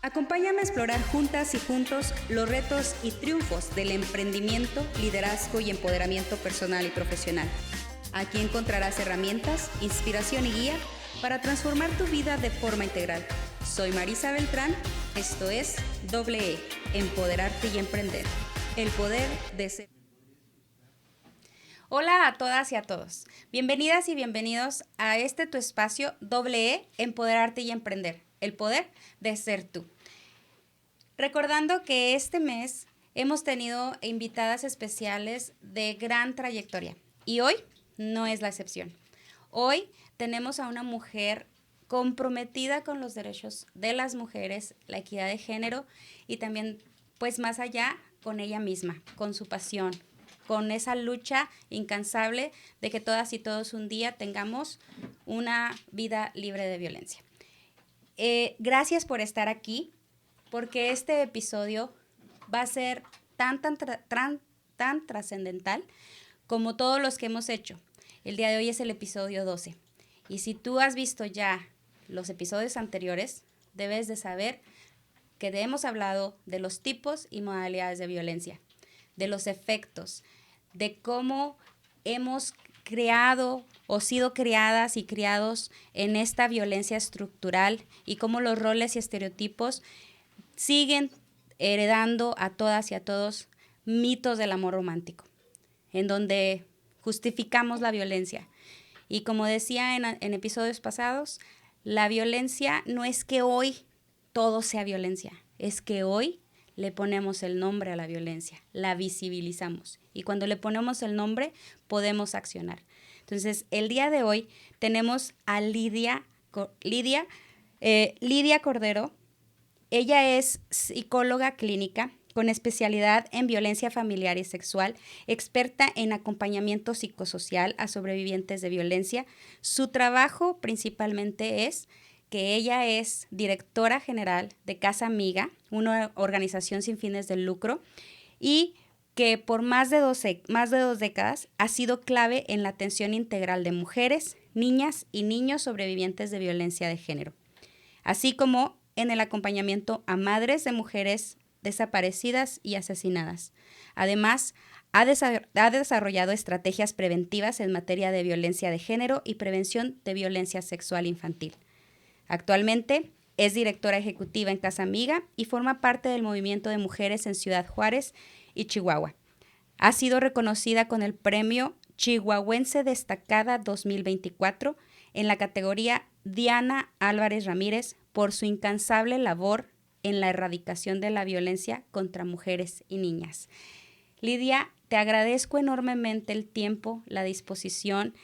Acompáñame a explorar juntas y juntos los retos y triunfos del emprendimiento, liderazgo y empoderamiento personal y profesional. Aquí encontrarás herramientas, inspiración y guía para transformar tu vida de forma integral. Soy Marisa Beltrán, esto es E, Empoderarte y Emprender. El poder de ser. Hola a todas y a todos. Bienvenidas y bienvenidos a este tu espacio E, Empoderarte y Emprender. El poder de ser tú. Recordando que este mes hemos tenido invitadas especiales de gran trayectoria y hoy no es la excepción. Hoy tenemos a una mujer comprometida con los derechos de las mujeres, la equidad de género y también, pues más allá, con ella misma, con su pasión, con esa lucha incansable de que todas y todos un día tengamos una vida libre de violencia. Gracias por estar aquí, porque este episodio va a ser tan trascendental como todos los que hemos hecho. El día de hoy es el episodio 12. Y si tú has visto ya los episodios anteriores, debes de saber que hemos hablado de los tipos y modalidades de violencia, de los efectos, de cómo hemos creado o sido criadas y criados en esta violencia estructural y cómo los roles y estereotipos siguen heredando a todas y a todos mitos del amor romántico, en donde justificamos la violencia. Y como decía en episodios pasados, la violencia no es que hoy todo sea violencia, es que hoy le ponemos el nombre a la violencia, la visibilizamos. Y cuando le ponemos el nombre, podemos accionar. Entonces, el día de hoy tenemos a Lidia Cordero. Ella es psicóloga clínica con especialidad en violencia familiar y sexual, experta en acompañamiento psicosocial a sobrevivientes de violencia. Su trabajo principalmente es que ella es directora general de Casa Amiga, una organización sin fines de lucro, y que por más de dos décadas ha sido clave en la atención integral de mujeres, niñas y niños sobrevivientes de violencia de género, así como en el acompañamiento a madres de mujeres desaparecidas y asesinadas. Además, ha desarrollado estrategias preventivas en materia de violencia de género y prevención de violencia sexual infantil. Actualmente es directora ejecutiva en Casa Amiga y forma parte del movimiento de mujeres en Ciudad Juárez y Chihuahua. Ha sido reconocida con el premio Chihuahuense Destacada 2024 en la categoría Diana Álvarez Ramírez por su incansable labor en la erradicación de la violencia contra mujeres y niñas. Lidia, te agradezco enormemente el tiempo, la disposición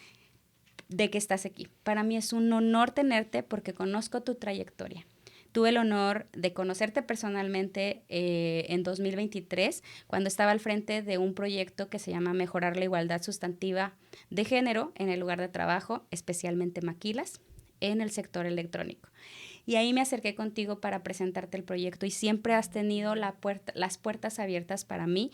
de que estás aquí. Para mí es un honor tenerte porque conozco tu trayectoria. Tuve el honor de conocerte personalmente en 2023, cuando estaba al frente de un proyecto que se llama Mejorar la Igualdad Sustantiva de Género en el lugar de trabajo, especialmente maquilas, en el sector electrónico. Y ahí me acerqué contigo para presentarte el proyecto y siempre has tenido las puertas abiertas para mí,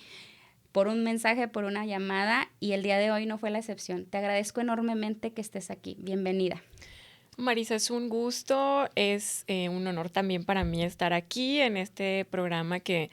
por un mensaje, por una llamada, y el día de hoy no fue la excepción. Te agradezco enormemente que estés aquí. Bienvenida. Marisa, es un gusto, es un honor también para mí estar aquí en este programa que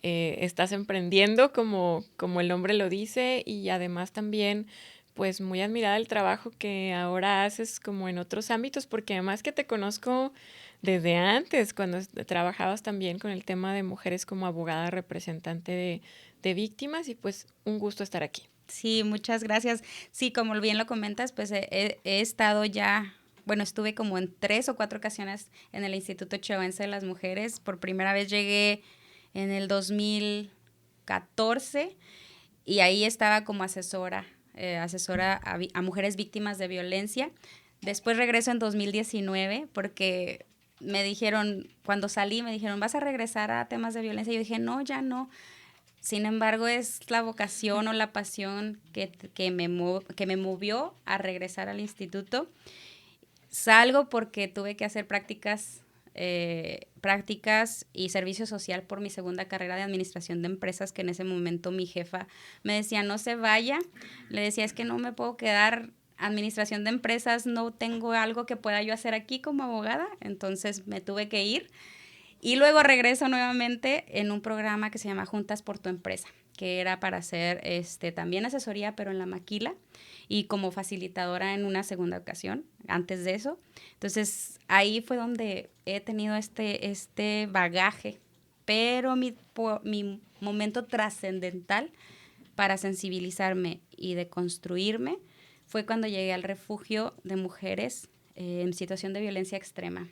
estás emprendiendo, como el nombre lo dice, y además también pues muy admirada el trabajo que ahora haces como en otros ámbitos, porque además que te conozco desde antes, cuando trabajabas también con el tema de mujeres como abogada representante de víctimas, y pues un gusto estar aquí. Sí, muchas gracias. Sí, como bien lo comentas, pues he estado ya, bueno, estuve como en 3 o 4 ocasiones en el Instituto Chihuahuense de las Mujeres. Por primera vez llegué en el 2014 y ahí estaba como asesora a mujeres víctimas de violencia. Después regreso en 2019 porque me dijeron, cuando salí, me dijeron, ¿vas a regresar a temas de violencia? Y yo dije, no, ya no. Sin embargo, es la vocación o la pasión que me movió a regresar al instituto. Salgo porque tuve que hacer prácticas y servicio social por mi segunda carrera de administración de empresas, que en ese momento mi jefa me decía, no se vaya. Le decía, es que no me puedo quedar, administración de empresas, no tengo algo que pueda yo hacer aquí como abogada. Entonces me tuve que ir. Y luego regreso nuevamente en un programa que se llama Juntas por tu Empresa, que era para hacer también asesoría, pero en la maquila, y como facilitadora en una segunda ocasión, antes de eso. Entonces, ahí fue donde he tenido este bagaje, pero mi momento trascendental para sensibilizarme y de construirme fue cuando llegué al refugio de mujeres en situación de violencia extrema.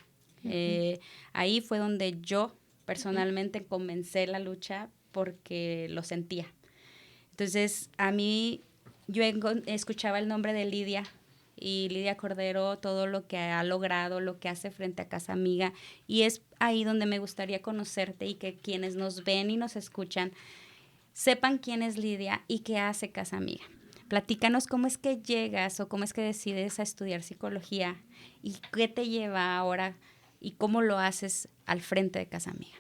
Uh-huh. Ahí fue donde yo personalmente comencé la lucha porque lo sentía. Entonces, a mí, yo escuchaba el nombre de Lidia y Lidia Cordero, todo lo que ha logrado, lo que hace frente a Casa Amiga, y es ahí donde me gustaría conocerte y que quienes nos ven y nos escuchan sepan quién es Lidia y qué hace Casa Amiga. Platícanos cómo es que llegas o cómo es que decides a estudiar psicología y qué te lleva ahora y cómo lo haces al frente de Casa Amiga.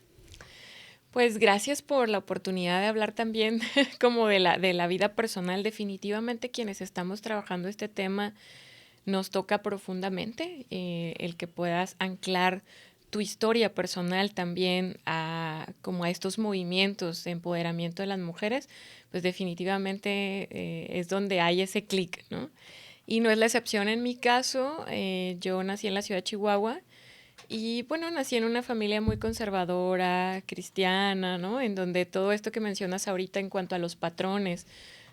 Pues gracias por la oportunidad de hablar también como de la vida personal. Definitivamente quienes estamos trabajando este tema nos toca profundamente el que puedas anclar tu historia personal también como a estos movimientos de empoderamiento de las mujeres, pues definitivamente es donde hay ese clic, ¿no? Y no es la excepción en mi caso. Yo nací en la ciudad de Chihuahua y bueno, nací en una familia muy conservadora, cristiana, ¿no? En donde todo esto que mencionas ahorita en cuanto a los patrones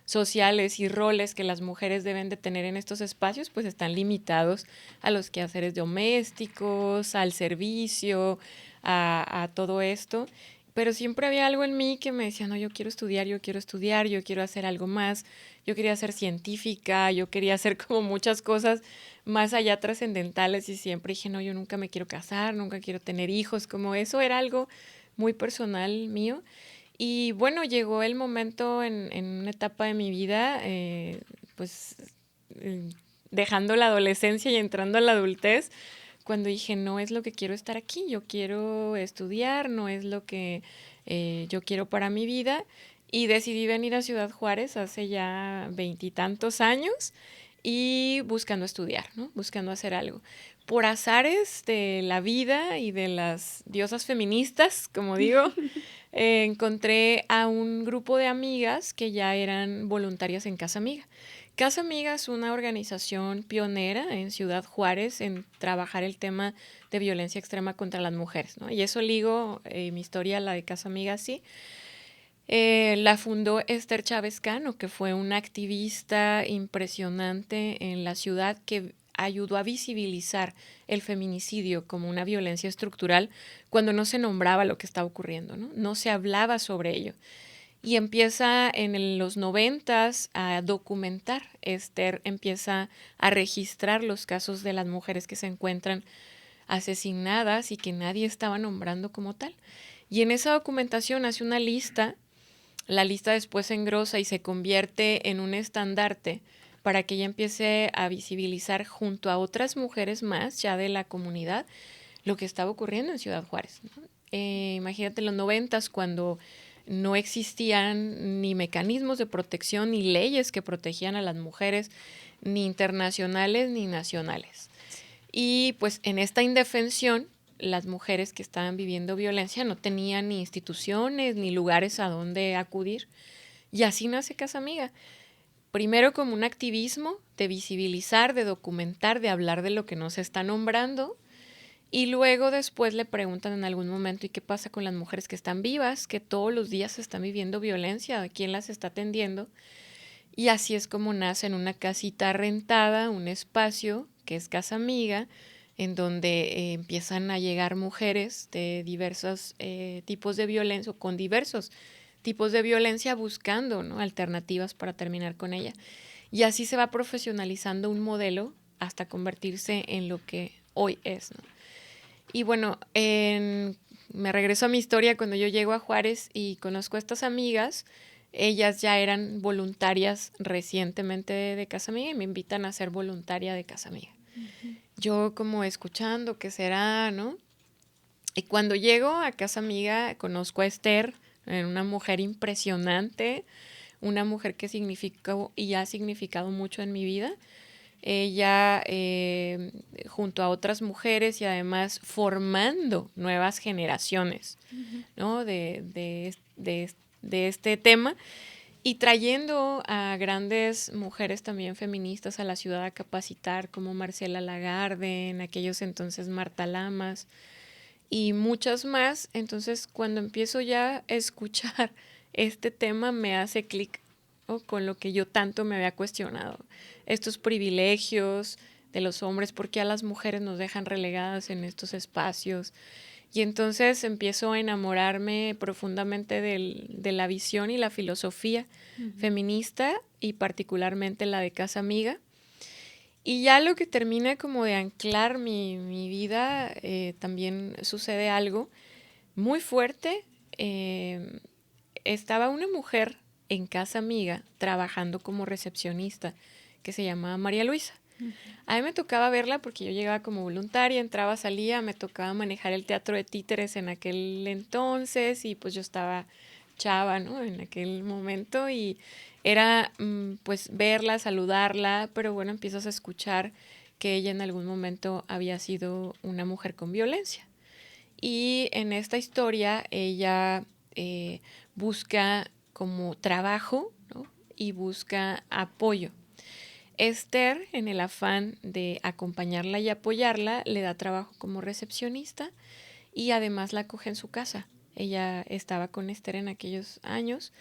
sociales y roles que las mujeres deben de tener en estos espacios, pues están limitados a los quehaceres domésticos, al servicio, a todo esto. Pero siempre había algo en mí que me decía, no, yo quiero estudiar, yo quiero hacer algo más, yo quería ser científica, yo quería hacer como muchas cosas más allá trascendentales y siempre dije, no, yo nunca me quiero casar, nunca quiero tener hijos, como eso era algo muy personal mío. Y bueno, llegó el momento en una etapa de mi vida, pues dejando la adolescencia y entrando a la adultez, cuando dije, no es lo que quiero estar aquí, yo quiero estudiar, no es lo que yo quiero para mi vida. Y decidí venir a Ciudad Juárez hace ya 20 años y buscando estudiar, ¿no? Buscando hacer algo. Por azares de la vida y de las diosas feministas, como digo, encontré a un grupo de amigas que ya eran voluntarias en Casa Amiga. Casa Amiga es una organización pionera en Ciudad Juárez en trabajar el tema de violencia extrema contra las mujeres, ¿no? Y eso ligo mi historia a la de Casa Amiga, sí. La fundó Esther Chávez Cano, que fue una activista impresionante en la ciudad que ayudó a visibilizar el feminicidio como una violencia estructural cuando no se nombraba lo que estaba ocurriendo, ¿no? No se hablaba sobre ello. Y empieza en los 90s a documentar. Esther empieza a registrar los casos de las mujeres que se encuentran asesinadas y que nadie estaba nombrando como tal. Y en esa documentación hace una lista. La lista después se engrosa y se convierte en un estandarte para que ella empiece a visibilizar junto a otras mujeres más ya de la comunidad lo que estaba ocurriendo en Ciudad Juárez, ¿no? Imagínate los 90s cuando no existían ni mecanismos de protección ni leyes que protegían a las mujeres, ni internacionales ni nacionales. Y pues en esta indefensión, las mujeres que estaban viviendo violencia no tenían ni instituciones ni lugares a donde acudir. Y así nace Casa Amiga. Primero como un activismo de visibilizar, de documentar, de hablar de lo que no se está nombrando. Y luego después le preguntan en algún momento, ¿y qué pasa con las mujeres que están vivas, que todos los días están viviendo violencia? ¿Quién las está atendiendo? Y así es como nace en una casita rentada, un espacio que es Casa Amiga, en donde empiezan a llegar mujeres de diversos tipos de violencia, o con diversos tipos de violencia buscando, ¿no?, alternativas para terminar con ella. Y así se va profesionalizando un modelo hasta convertirse en lo que hoy es, ¿no? Y bueno, me regreso a mi historia cuando yo llego a Juárez y conozco a estas amigas. Ellas ya eran voluntarias recientemente de Casa Amiga y me invitan a ser voluntaria de Casa Amiga. Uh-huh. Yo como escuchando qué será, ¿no? Y cuando llego a Casa Amiga conozco a Esther, una mujer impresionante, una mujer que significó y ha significado mucho en mi vida. ella junto a otras mujeres y además formando nuevas generaciones, ¿no? de este tema y trayendo a grandes mujeres también feministas a la ciudad a capacitar, como Marcela Lagarde, en aquellos entonces Marta Lamas y muchas más. Entonces, cuando empiezo ya a escuchar este tema, me hace clic, ¿no? Con lo que yo tanto me había cuestionado. Estos privilegios de los hombres, ¿por qué a las mujeres nos dejan relegadas en estos espacios? Y entonces empiezo a enamorarme profundamente de la visión y la filosofía feminista y particularmente la de Casa Amiga. Y ya lo que termina como de anclar mi vida, también sucede algo muy fuerte. Estaba una mujer en Casa Amiga trabajando como recepcionista que se llamaba María Luisa. A mí me tocaba verla porque yo llegaba como voluntaria, entraba, salía, me tocaba manejar el teatro de títeres en aquel entonces y pues yo estaba chava, ¿no? En aquel momento y era pues verla, saludarla, pero bueno, empiezas a escuchar que ella en algún momento había sido una mujer con violencia. Y en esta historia ella busca como trabajo, ¿no? Y busca apoyo. Esther, en el afán de acompañarla y apoyarla, le da trabajo como recepcionista y además la acoge en su casa. Ella estaba con Esther en aquellos años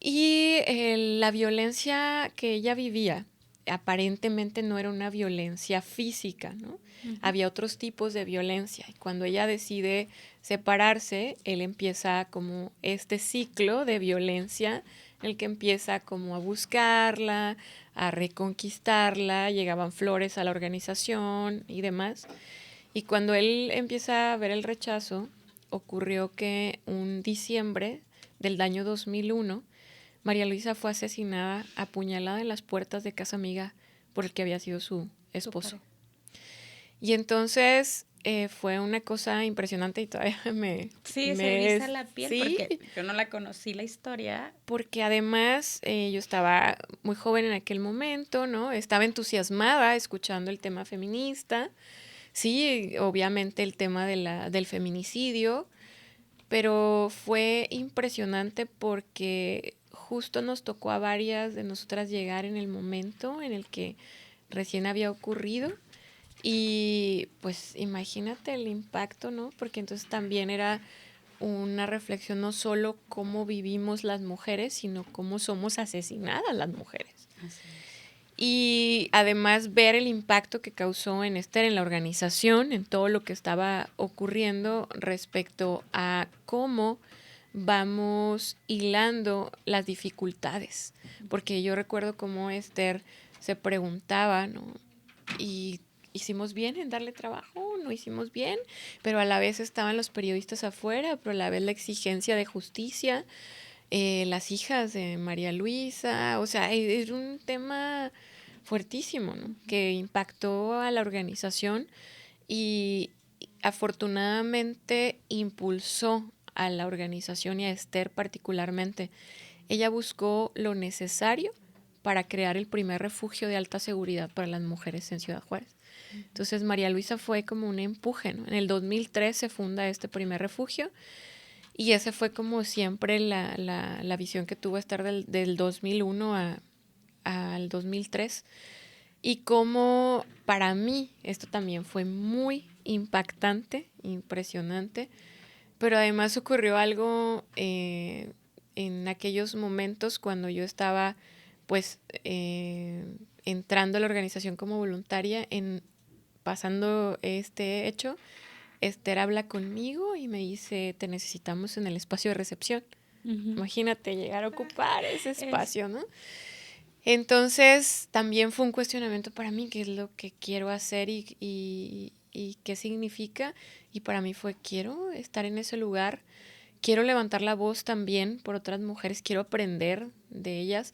y la violencia que ella vivía aparentemente no era una violencia física, ¿no? Había otros tipos de violencia y cuando ella decide separarse, él empieza como este ciclo de violencia en el que empieza como a buscarla, a reconquistarla, llegaban flores a la organización y demás. Y cuando él empieza a ver el rechazo, ocurrió que un diciembre del año 2001, María Luisa fue asesinada apuñalada en las puertas de Casa Amiga por el que había sido su esposo. Y entonces fue una cosa impresionante y todavía Sí, se eriza la piel, ¿sí? Porque yo no la conocí la historia. Porque además yo estaba muy joven en aquel momento, ¿no? Estaba entusiasmada escuchando el tema feminista, sí, obviamente el tema del feminicidio, pero fue impresionante porque justo nos tocó a varias de nosotras llegar en el momento en el que recién había ocurrido y pues imagínate el impacto, ¿no? Porque entonces también era una reflexión no solo cómo vivimos las mujeres, sino cómo somos asesinadas las mujeres. Así es. Y además ver el impacto que causó en Esther, en la organización, en todo lo que estaba ocurriendo respecto a cómo vamos hilando las dificultades. Porque yo recuerdo cómo Esther se preguntaba, ¿no? Y hicimos bien en darle trabajo, no hicimos bien, pero a la vez estaban los periodistas afuera, pero a la vez la exigencia de justicia, las hijas de María Luisa, o sea, es un tema fuertísimo, ¿no? Que impactó a la organización y afortunadamente impulsó a la organización y a Esther particularmente. Ella buscó lo necesario para crear el primer refugio de alta seguridad para las mujeres en Ciudad Juárez. Entonces María Luisa fue como un empuje, ¿no? En el 2003 se funda este primer refugio y ese fue como siempre la visión que tuvo Esther del 2001 al 2003. Y como para mí esto también fue muy impactante, impresionante, pero además ocurrió algo en aquellos momentos cuando yo estaba pues entrando a la organización como voluntaria, pasando este hecho, Esther habla conmigo y me dice, te necesitamos en el espacio de recepción. Imagínate llegar a ocupar ese espacio, ¿no? Entonces también fue un cuestionamiento para mí, qué es lo que quiero hacer y qué significa. Y para mí fue, quiero estar en ese lugar, quiero levantar la voz también por otras mujeres, quiero aprender de ellas.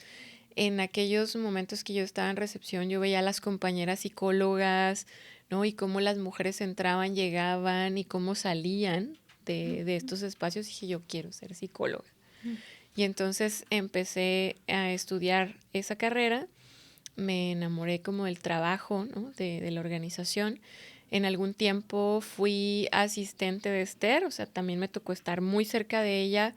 En aquellos momentos que yo estaba en recepción, yo veía a las compañeras psicólogas, ¿no? Y cómo las mujeres entraban, llegaban y cómo salían de estos espacios. Y dije, yo quiero ser psicóloga. Y entonces empecé a estudiar esa carrera. me enamoré como del trabajo, ¿no? de la organización. En algún tiempo fui asistente de Esther, o sea, también me tocó estar muy cerca de ella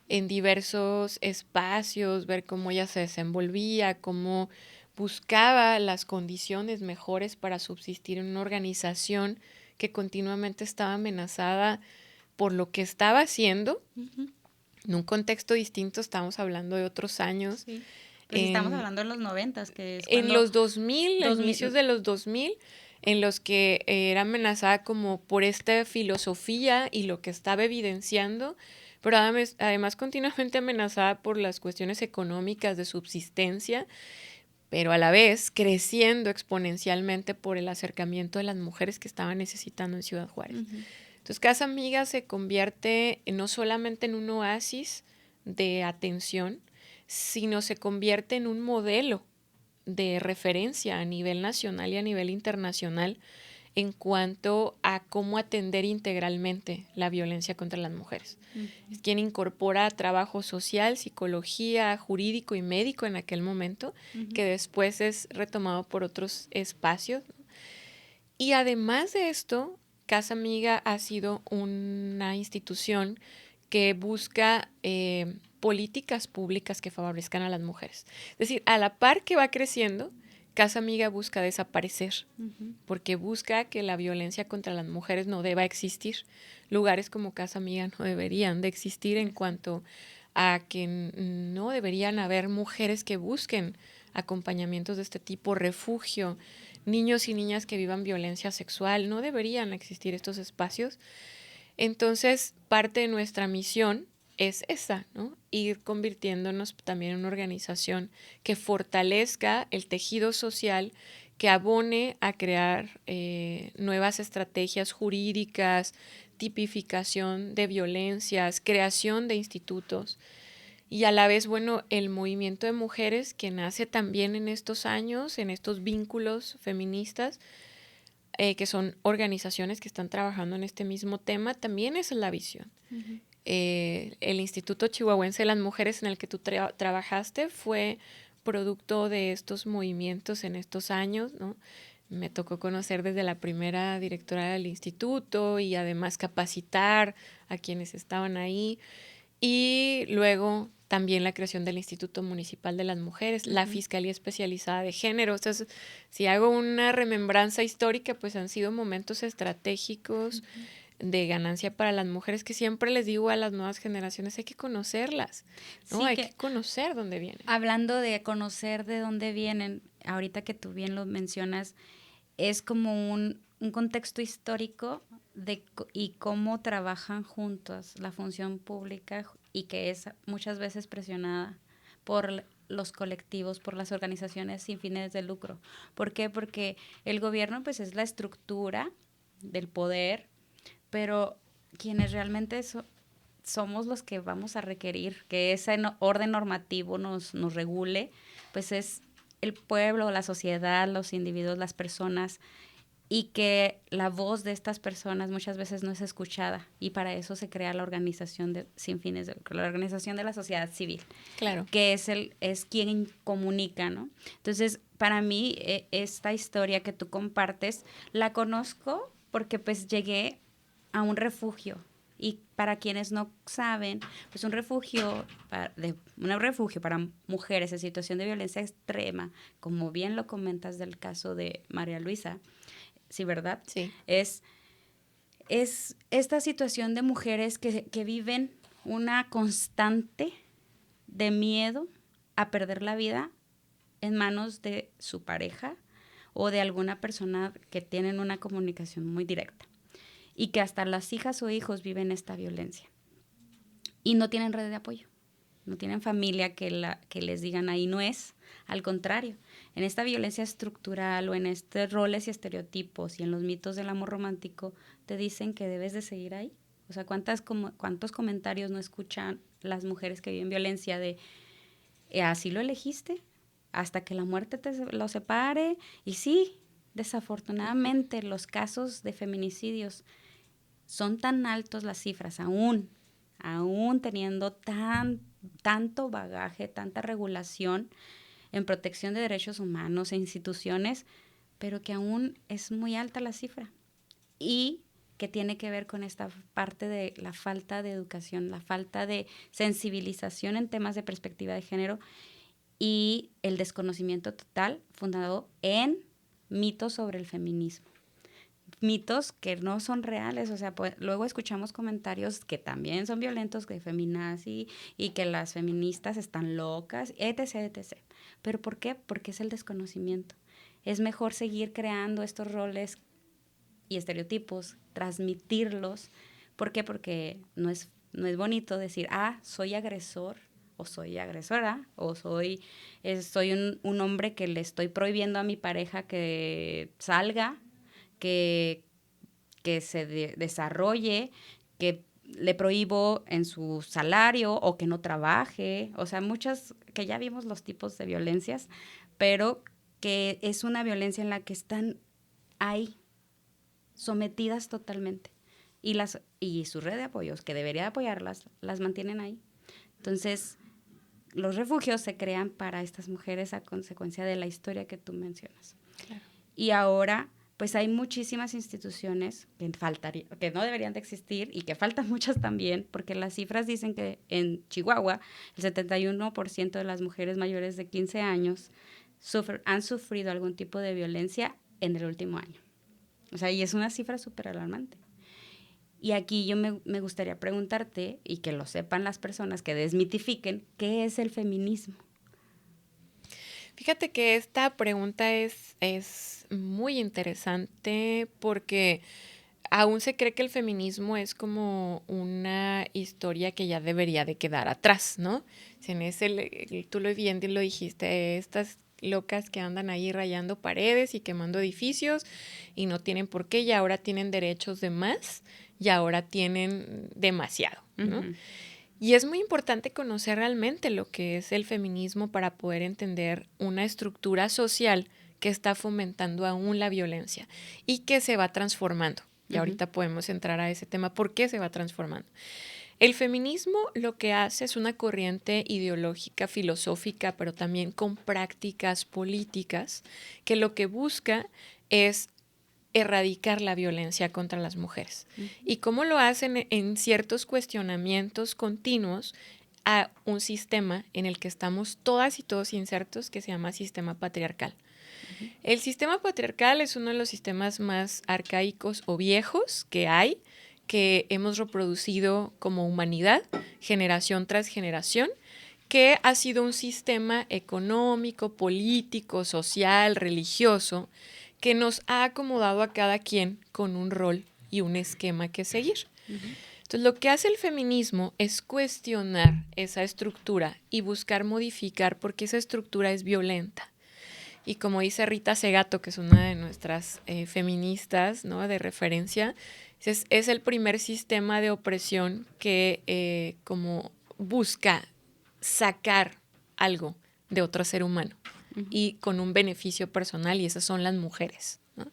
en diversos espacios, ver cómo ella se desenvolvía, cómo buscaba las condiciones mejores para subsistir en una organización que continuamente estaba amenazada por lo que estaba haciendo. Ujú. En un contexto distinto, estamos hablando de otros años. Sí. Pues si estamos hablando de los 90, que es En cuando los 2000, a 2000. inicios de los 2000, en los que era amenazada como por esta filosofía y lo que estaba evidenciando, pero además continuamente amenazada por las cuestiones económicas de subsistencia, pero a la vez creciendo exponencialmente por el acercamiento de las mujeres que estaban necesitando en Ciudad Juárez. Ujú. Entonces, Casa Amiga se convierte no solamente en un oasis de atención, sino se convierte en un modelo de referencia a nivel nacional y a nivel internacional en cuanto a cómo atender integralmente la violencia contra las mujeres. Ujú. Es quien incorpora trabajo social, psicología, jurídico y médico en aquel momento, Ujú. que después es retomado por otros espacios. Y además de esto, Casa Amiga ha sido una institución que busca políticas públicas que favorezcan a las mujeres. Es decir, a la par que va creciendo, Casa Amiga busca desaparecer, Ujú. porque busca que la violencia contra las mujeres no deba existir. Lugares como Casa Amiga no deberían de existir en cuanto a que no deberían haber mujeres que busquen acompañamientos de este tipo, refugio, niños y niñas que vivan violencia sexual, no deberían existir estos espacios. Entonces, parte de nuestra misión es esa, ¿no? Ir convirtiéndonos también en una organización que fortalezca el tejido social, que abone a crear nuevas estrategias jurídicas, tipificación de violencias, creación de institutos y a la vez, bueno, el movimiento de mujeres que nace también en estos años, en estos vínculos feministas, que son organizaciones que están trabajando en este mismo tema, también es la visión. Ujú. El Instituto Chihuahuense de las Mujeres en el que tú trabajaste fue producto de estos movimientos en estos años, ¿no? Me tocó conocer desde la primera directora del instituto y además capacitar a quienes estaban ahí. Y luego también la creación del Instituto Municipal de las Mujeres, la Ujú. Fiscalía Especializada de Género. Entonces, si hago una remembranza histórica, pues han sido momentos estratégicos de ganancia para las mujeres que siempre les digo a las nuevas generaciones, hay que conocerlas, ¿no? Sí, Hay que que conocer dónde vienen. hablando de conocer de dónde vienen, ahorita que tú bien lo mencionas, es como un contexto histórico y cómo trabajan juntas la función pública y que es muchas veces presionada por los colectivos, por las organizaciones sin fines de lucro. ¿Por qué? Porque el gobierno pues es la estructura del poder, pero quienes realmente somos los que vamos a requerir que ese orden normativo nos regule, pues es el pueblo, la sociedad, los individuos, las personas, y que la voz de estas personas muchas veces no es escuchada, y para eso se crea la organización sin fines de lucro, la organización de la sociedad civil, Claro. que es quien comunica, ¿no? Entonces, para mí, esta historia que tú compartes, la conozco porque pues llegué a un refugio. Y para quienes no saben, pues un refugio para mujeres en situación de violencia extrema, como bien lo comentas del caso de María Luisa, sí, ¿verdad? Sí. Es esta situación de mujeres que viven una constante de miedo a perder la vida en manos de su pareja o de alguna persona que tienen una comunicación muy directa, y que hasta las hijas o hijos viven esta violencia y no tienen red de apoyo, no tienen familia que les digan ahí no es. Al contrario, en esta violencia estructural o en estos roles y estereotipos y en los mitos del amor romántico te dicen que debes de seguir ahí. O sea, ¿cuántos comentarios no escuchan las mujeres que viven violencia de así lo elegiste, hasta que la muerte lo separe? Y sí, desafortunadamente los casos de feminicidios son tan altos, las cifras, aún teniendo tanto bagaje, tanta regulación, en protección de derechos humanos e instituciones, pero que aún es muy alta la cifra. Y que tiene que ver con esta parte de la falta de educación, la falta de sensibilización en temas de perspectiva de género y el desconocimiento total fundado en mitos sobre el feminismo. Mitos que no son reales, o sea, pues, luego escuchamos comentarios que también son violentos, de feminazi y que las feministas están locas, etc., etc. ¿Pero por qué? Porque es el desconocimiento. Es mejor seguir creando estos roles y estereotipos, transmitirlos. ¿Por qué? Porque no es bonito decir, soy agresor o soy agresora o soy un hombre que le estoy prohibiendo a mi pareja que salga, que se desarrolle, que le prohíbo en su salario o que no trabaje. O sea, muchas, que ya vimos los tipos de violencias, pero que es una violencia en la que están ahí, sometidas totalmente. Y su red de apoyos, que debería apoyarlas, las mantienen ahí. Entonces, los refugios se crean para estas mujeres a consecuencia de la historia que tú mencionas. Claro. Y ahora, pues hay muchísimas instituciones que no deberían de existir y que faltan muchas también, porque las cifras dicen que en Chihuahua el 71% de las mujeres mayores de 15 años han sufrido algún tipo de violencia en el último año. O sea, y es una cifra súper alarmante. Y aquí yo me gustaría preguntarte, y que lo sepan las personas, que desmitifiquen, ¿qué es el feminismo? Fíjate que esta pregunta es muy interesante porque aún se cree que el feminismo es como una historia que ya debería de quedar atrás, ¿no? Tú lo bien lo dijiste, estas locas que andan ahí rayando paredes y quemando edificios y no tienen por qué, y ahora tienen derechos de más y ahora tienen demasiado, ¿no? Uh-huh. Y es muy importante conocer realmente lo que es el feminismo para poder entender una estructura social que está fomentando aún la violencia y que se va transformando. Y ahorita podemos entrar a ese tema, ¿por qué se va transformando? El feminismo lo que hace es una corriente ideológica, filosófica, pero también con prácticas políticas, que lo que busca es erradicar la violencia contra las mujeres. Uh-huh. ¿Y cómo lo hacen? En ciertos cuestionamientos continuos a un sistema en el que estamos todas y todos insertos, que se llama sistema patriarcal. Uh-huh. El sistema patriarcal es uno de los sistemas más arcaicos o viejos que hay, que hemos reproducido como humanidad, generación tras generación, que ha sido un sistema económico, político, social, religioso, que nos ha acomodado a cada quien con un rol y un esquema que seguir. Uh-huh. Entonces, lo que hace el feminismo es cuestionar esa estructura y buscar modificar porque esa estructura es violenta. Y como dice Rita Segato, que es una de nuestras feministas, ¿no?, de referencia, es el primer sistema de opresión que como busca sacar algo de otro ser humano. Uh-huh. Y con un beneficio personal, y esas son las mujeres, ¿no?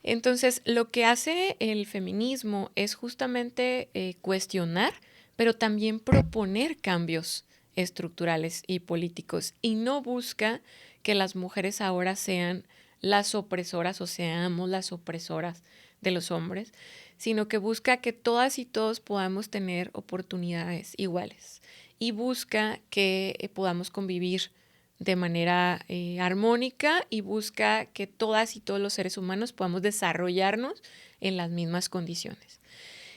Entonces, lo que hace el feminismo es justamente cuestionar, pero también proponer cambios estructurales y políticos, y no busca que las mujeres ahora sean las opresoras o seamos las opresoras de los hombres, sino que busca que todas y todos podamos tener oportunidades iguales, y busca que podamos convivir de manera armónica, y busca que todas y todos los seres humanos podamos desarrollarnos en las mismas condiciones.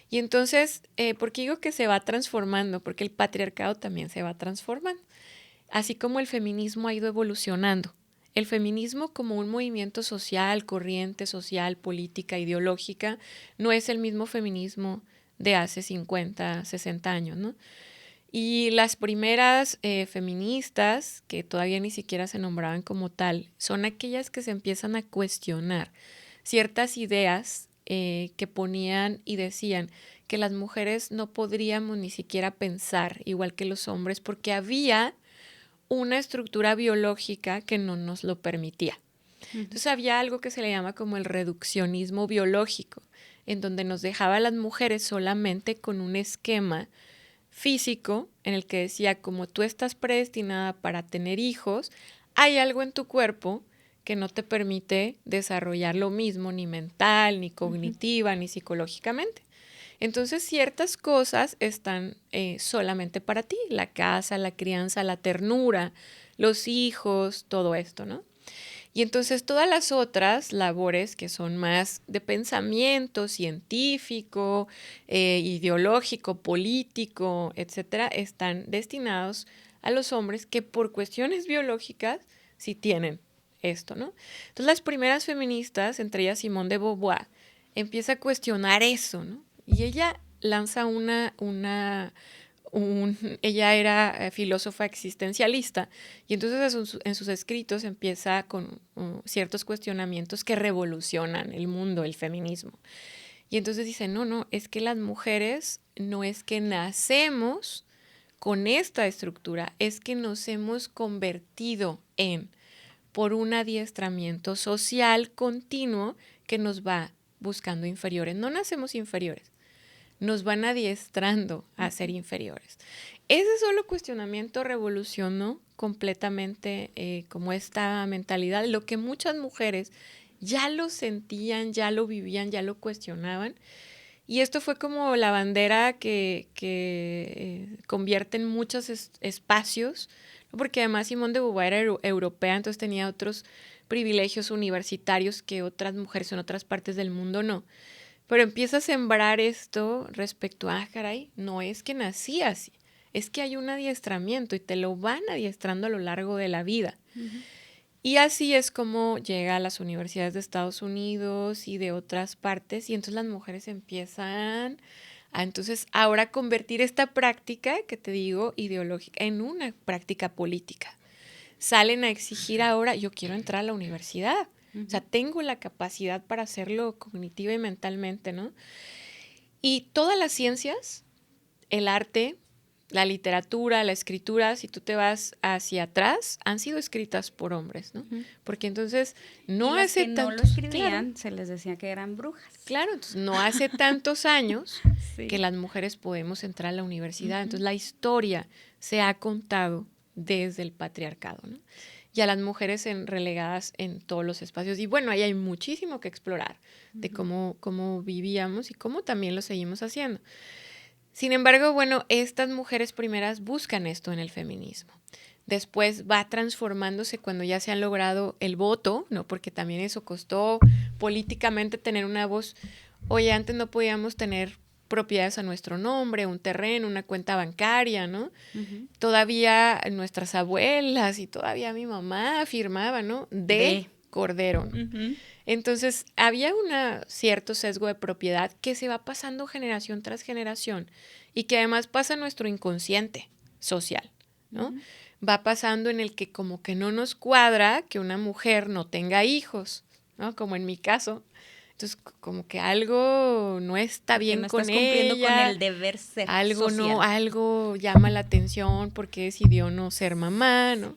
Y entonces, ¿por qué digo que se va transformando? Porque el patriarcado también se va transformando, así como el feminismo ha ido evolucionando. El feminismo como un movimiento social, corriente social, política, ideológica, no es el mismo feminismo de hace 50, 60 años, ¿no? Y las primeras feministas, que todavía ni siquiera se nombraban como tal, son aquellas que se empiezan a cuestionar ciertas ideas que ponían y decían que las mujeres no podríamos ni siquiera pensar igual que los hombres porque había una estructura biológica que no nos lo permitía. Uh-huh. Entonces había algo que se le llama como el reduccionismo biológico, en donde nos dejaba a las mujeres solamente con un esquema físico en el que decía, como tú estás predestinada para tener hijos, hay algo en tu cuerpo que no te permite desarrollar lo mismo, ni mental, ni cognitiva, ni psicológicamente. Entonces, ciertas cosas están solamente para ti, la casa, la crianza, la ternura, los hijos, todo esto, ¿no? Y entonces todas las otras labores que son más de pensamiento científico, ideológico, político, etcétera, están destinados a los hombres que por cuestiones biológicas sí tienen esto, ¿no? Entonces las primeras feministas, entre ellas Simone de Beauvoir, empieza a cuestionar eso, ¿no? Y ella lanza ella era filósofa existencialista y entonces en sus escritos empieza con ciertos cuestionamientos que revolucionan el mundo, el feminismo. Y entonces dice, no, es que las mujeres no es que nacemos con esta estructura, es que nos hemos convertido por un adiestramiento social continuo que nos va buscando inferiores. No nacemos inferiores, nos van adiestrando a ser inferiores. Ese solo cuestionamiento revolucionó completamente como esta mentalidad, lo que muchas mujeres ya lo sentían, ya lo vivían, ya lo cuestionaban. Y esto fue como la bandera que convierte en muchos espacios, ¿no? Porque además Simone de Beauvoir era europea, entonces tenía otros privilegios universitarios que otras mujeres en otras partes del mundo no. Pero empieza a sembrar esto respecto a, caray, no es que nací así, es que hay un adiestramiento y te lo van adiestrando a lo largo de la vida. Uh-huh. Y así es como llega a las universidades de Estados Unidos y de otras partes y entonces las mujeres empiezan a entonces ahora convertir esta práctica, que te digo, ideológica, en una práctica política. Salen a exigir ahora, yo quiero entrar a la universidad. O sea, tengo la capacidad para hacerlo cognitiva y mentalmente, ¿no? Y todas las ciencias, el arte, la literatura, la escritura, si tú te vas hacia atrás, han sido escritas por hombres, ¿no? Porque entonces no hace tantos... no lo escribían, claro, se les decía que eran brujas. Claro, entonces no hace tantos años sí. que las mujeres podemos entrar a la universidad. Entonces la historia se ha contado desde el patriarcado, ¿no? Y a las mujeres relegadas en todos los espacios. Y bueno, ahí hay muchísimo que explorar de cómo vivíamos y cómo también lo seguimos haciendo. Sin embargo, bueno, estas mujeres primeras buscan esto en el feminismo. Después va transformándose cuando ya se han logrado el voto, ¿no? Porque también eso costó políticamente tener una voz. Oye, antes no podíamos tener propiedades a nuestro nombre, un terreno, una cuenta bancaria, ¿no? Uh-huh. Todavía nuestras abuelas y todavía mi mamá afirmaba, ¿no? De Cordero, ¿no? Uh-huh. Entonces, había un cierto sesgo de propiedad que se va pasando generación tras generación y que además pasa en nuestro inconsciente social, ¿no? Uh-huh. Va pasando en el que como que no nos cuadra que una mujer no tenga hijos, ¿no? Como en mi caso. Entonces, como que algo no está bien con ella. Que no estás cumpliendo con el deber ser algo social. No, algo llama la atención porque decidió no ser mamá, ¿no?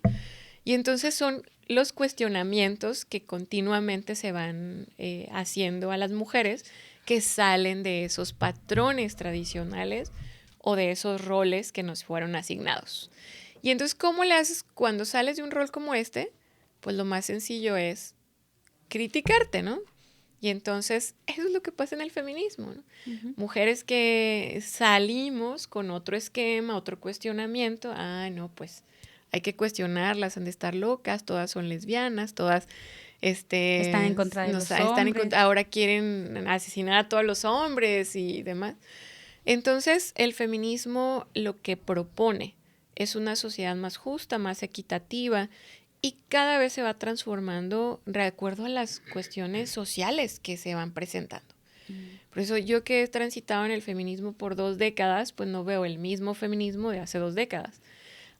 Y entonces son los cuestionamientos que continuamente se van haciendo a las mujeres que salen de esos patrones tradicionales o de esos roles que nos fueron asignados. Y entonces, ¿cómo le haces cuando sales de un rol como este? Pues lo más sencillo es criticarte, ¿no? Y entonces, eso es lo que pasa en el feminismo, ¿no? Uh-huh. Mujeres que salimos con otro esquema, otro cuestionamiento. No, pues hay que cuestionarlas, han de estar locas, todas son lesbianas, todas están en contra de los hombres. Ahora quieren asesinar a todos los hombres y demás. Entonces, el feminismo lo que propone es una sociedad más justa, más equitativa y cada vez se va transformando de acuerdo a las cuestiones sociales que se van presentando. Por eso yo que he transitado en el feminismo por 2 décadas, pues no veo el mismo feminismo de hace 2 décadas.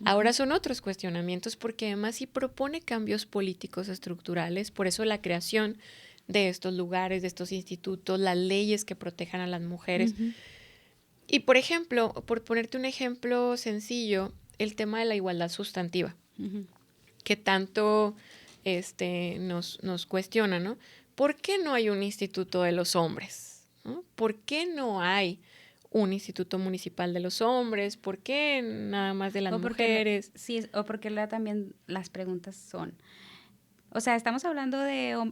Ahora son otros cuestionamientos porque además sí propone cambios políticos estructurales, por eso la creación de estos lugares, de estos institutos, las leyes que protejan a las mujeres. Uh-huh. Y por ejemplo, por ponerte un ejemplo sencillo, el tema de la igualdad sustantiva, uh-huh. que tanto nos cuestiona, ¿no? ¿Por qué no hay un instituto de los hombres? ¿No? ¿Por qué no hay un instituto municipal de los hombres? ¿Por qué nada más de las mujeres? Sí, o porque también las preguntas son, o sea, estamos hablando de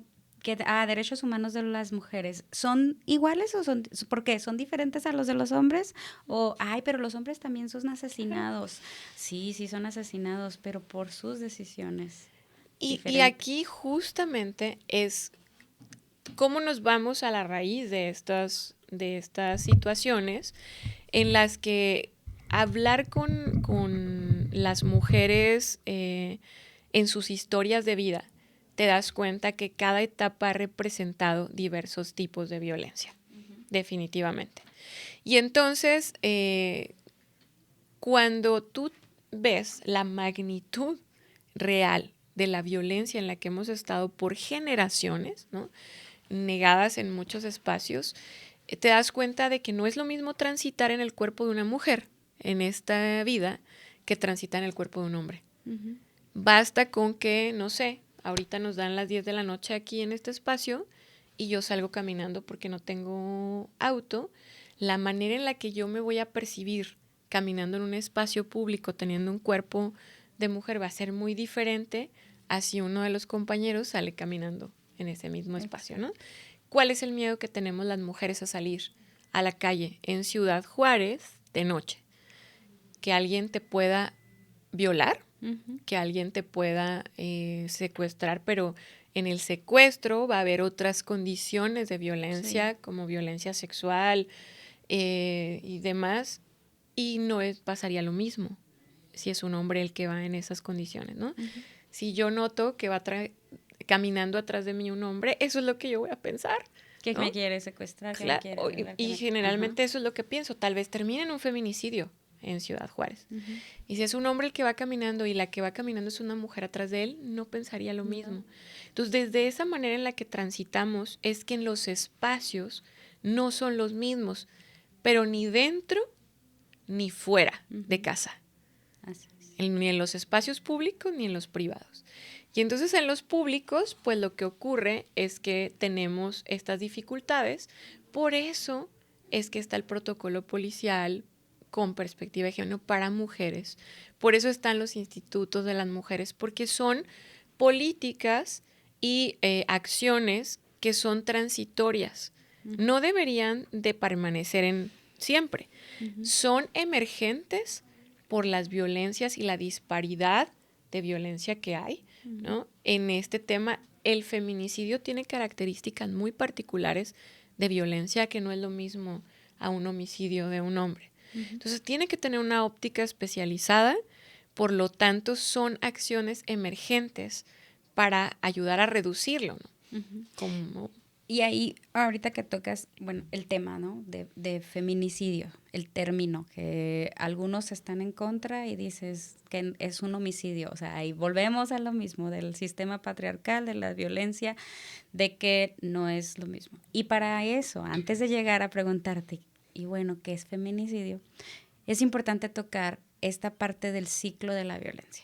derechos humanos de las mujeres, ¿son iguales o por qué? ¿Son diferentes a los de los hombres? O, pero los hombres también son asesinados. Sí, son asesinados, pero por sus decisiones. Y aquí justamente es cómo nos vamos a la raíz de estas situaciones en las que hablar con las mujeres en sus historias de vida, te das cuenta que cada etapa ha representado diversos tipos de violencia, definitivamente. Y entonces, cuando tú ves la magnitud real de la violencia en la que hemos estado por generaciones, ¿no?, negadas en muchos espacios, te das cuenta de que no es lo mismo transitar en el cuerpo de una mujer en esta vida que transitar en el cuerpo de un hombre. Uh-huh. Basta con que, no sé, ahorita nos dan las 10 de la noche aquí en este espacio y yo salgo caminando porque no tengo auto. La manera en la que yo me voy a percibir caminando en un espacio público teniendo un cuerpo de mujer va a ser muy diferente a si uno de los compañeros sale caminando en ese mismo espacio, ¿no? ¿Cuál es el miedo que tenemos las mujeres a salir a la calle en Ciudad Juárez de noche? Que alguien te pueda violar, uh-huh, que alguien te pueda secuestrar, pero en el secuestro va a haber otras condiciones de violencia, sí, como violencia sexual y demás, y no pasaría lo mismo si es un hombre el que va en esas condiciones, ¿no? Uh-huh. Si yo noto que va caminando atrás de mí un hombre, eso es lo que yo voy a pensar. Que, ¿no?, me quiere secuestrar. Claro, que me quiere violar, y generalmente, uh-huh, eso es lo que pienso. Tal vez termine en un feminicidio en Ciudad Juárez. Uh-huh. Y si es un hombre el que va caminando y la que va caminando es una mujer atrás de él, no pensaría lo mismo. No. Entonces, desde esa manera en la que transitamos es que en los espacios no son los mismos, pero ni dentro ni fuera, uh-huh, de casa. Así es. Ni en los espacios públicos ni en los privados. Y entonces en los públicos, pues lo que ocurre es que tenemos estas dificultades. Por eso es que está el protocolo policial con perspectiva de género para mujeres. Por eso están los institutos de las mujeres, porque son políticas y acciones que son transitorias. Uh-huh. No deberían de permanecer en siempre. Uh-huh. Son emergentes por las violencias y la disparidad de violencia que hay, ¿no? En este tema, el feminicidio tiene características muy particulares de violencia que no es lo mismo a un homicidio de un hombre. Uh-huh. Entonces, tiene que tener una óptica especializada, por lo tanto, son acciones emergentes para ayudar a reducirlo, ¿no? Uh-huh. Como... Y ahí, ahorita que tocas, bueno, el tema, ¿no?, de feminicidio, el término, que algunos están en contra y dices que es un homicidio. O sea, ahí volvemos a lo mismo, del sistema patriarcal, de la violencia, de que no es lo mismo. Y para eso, antes de llegar a preguntarte, y bueno, ¿qué es feminicidio?, es importante tocar esta parte del ciclo de la violencia.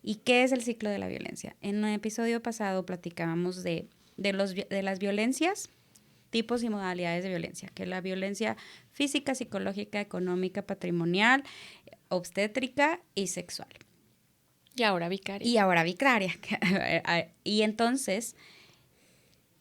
¿Y qué es el ciclo de la violencia? En un episodio pasado platicábamos de las violencias, tipos y modalidades de violencia, que es la violencia física, psicológica, económica, patrimonial, obstétrica y sexual. Y ahora vicaria. Y entonces,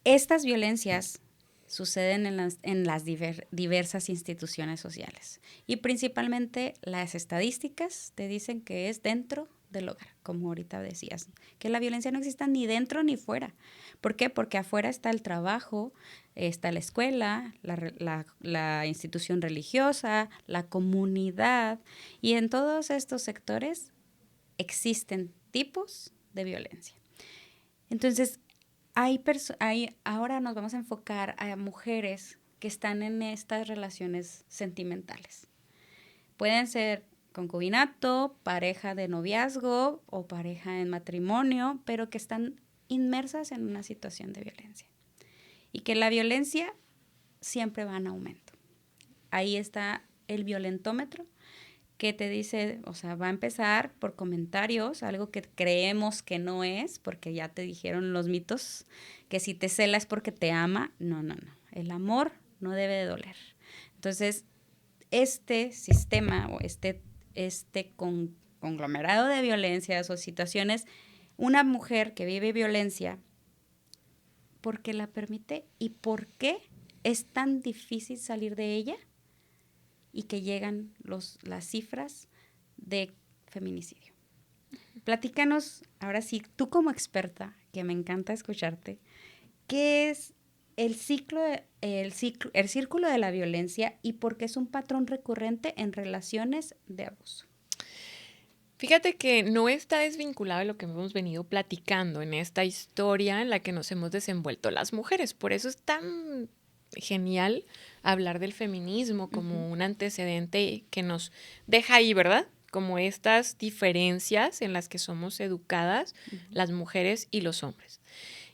estas violencias suceden en las diversas instituciones sociales. Y principalmente las estadísticas te dicen que es dentro del hogar, como ahorita decías, que la violencia no exista ni dentro ni fuera. ¿Por qué? Porque afuera está el trabajo, está la escuela, la institución religiosa, la comunidad, y en todos estos sectores existen tipos de violencia. Entonces, ahora nos vamos a enfocar a mujeres que están en estas relaciones sentimentales. Pueden ser concubinato, pareja de noviazgo o pareja en matrimonio, pero que están inmersas en una situación de violencia. Y que la violencia siempre va en aumento. Ahí está el violentómetro, que te dice, o sea, va a empezar por comentarios, algo que creemos que no es, porque ya te dijeron los mitos, que si te cela es porque te ama. No. El amor no debe de doler. Entonces, este sistema o este conglomerado de violencias o situaciones, una mujer que vive violencia, ¿por qué la permite y por qué es tan difícil salir de ella y que llegan las cifras de feminicidio? Platícanos, ahora sí, tú como experta, que me encanta escucharte, ¿qué es el círculo de la violencia y por qué es un patrón recurrente en relaciones de abuso? Fíjate que no está desvinculado de lo que hemos venido platicando en esta historia en la que nos hemos desenvuelto las mujeres. Por eso es tan genial hablar del feminismo como un antecedente que nos deja ahí, ¿verdad? Como estas diferencias en las que somos educadas las mujeres y los hombres.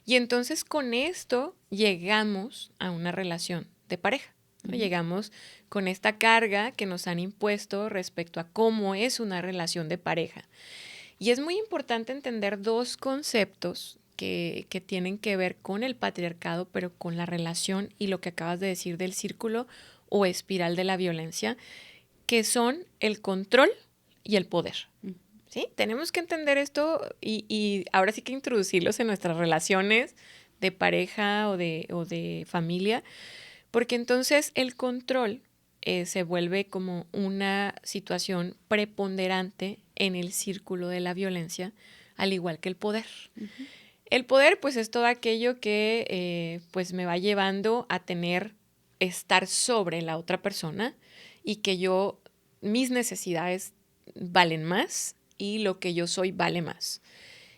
Y entonces con esto llegamos a una relación de pareja, ¿no? Llegamos con esta carga que nos han impuesto respecto a cómo es una relación de pareja. Y es muy importante entender dos conceptos que tienen que ver con el patriarcado, pero con la relación y lo que acabas de decir del círculo o espiral de la violencia, que son el control y el poder. ¿Sí? Tenemos que entender esto y ahora sí que introducirlos en nuestras relaciones de pareja o de familia, porque entonces el control se vuelve como una situación preponderante en el círculo de la violencia, al igual que el poder. El poder, pues, es todo aquello que pues me va llevando a estar sobre la otra persona y que mis necesidades valen más y lo que yo soy vale más.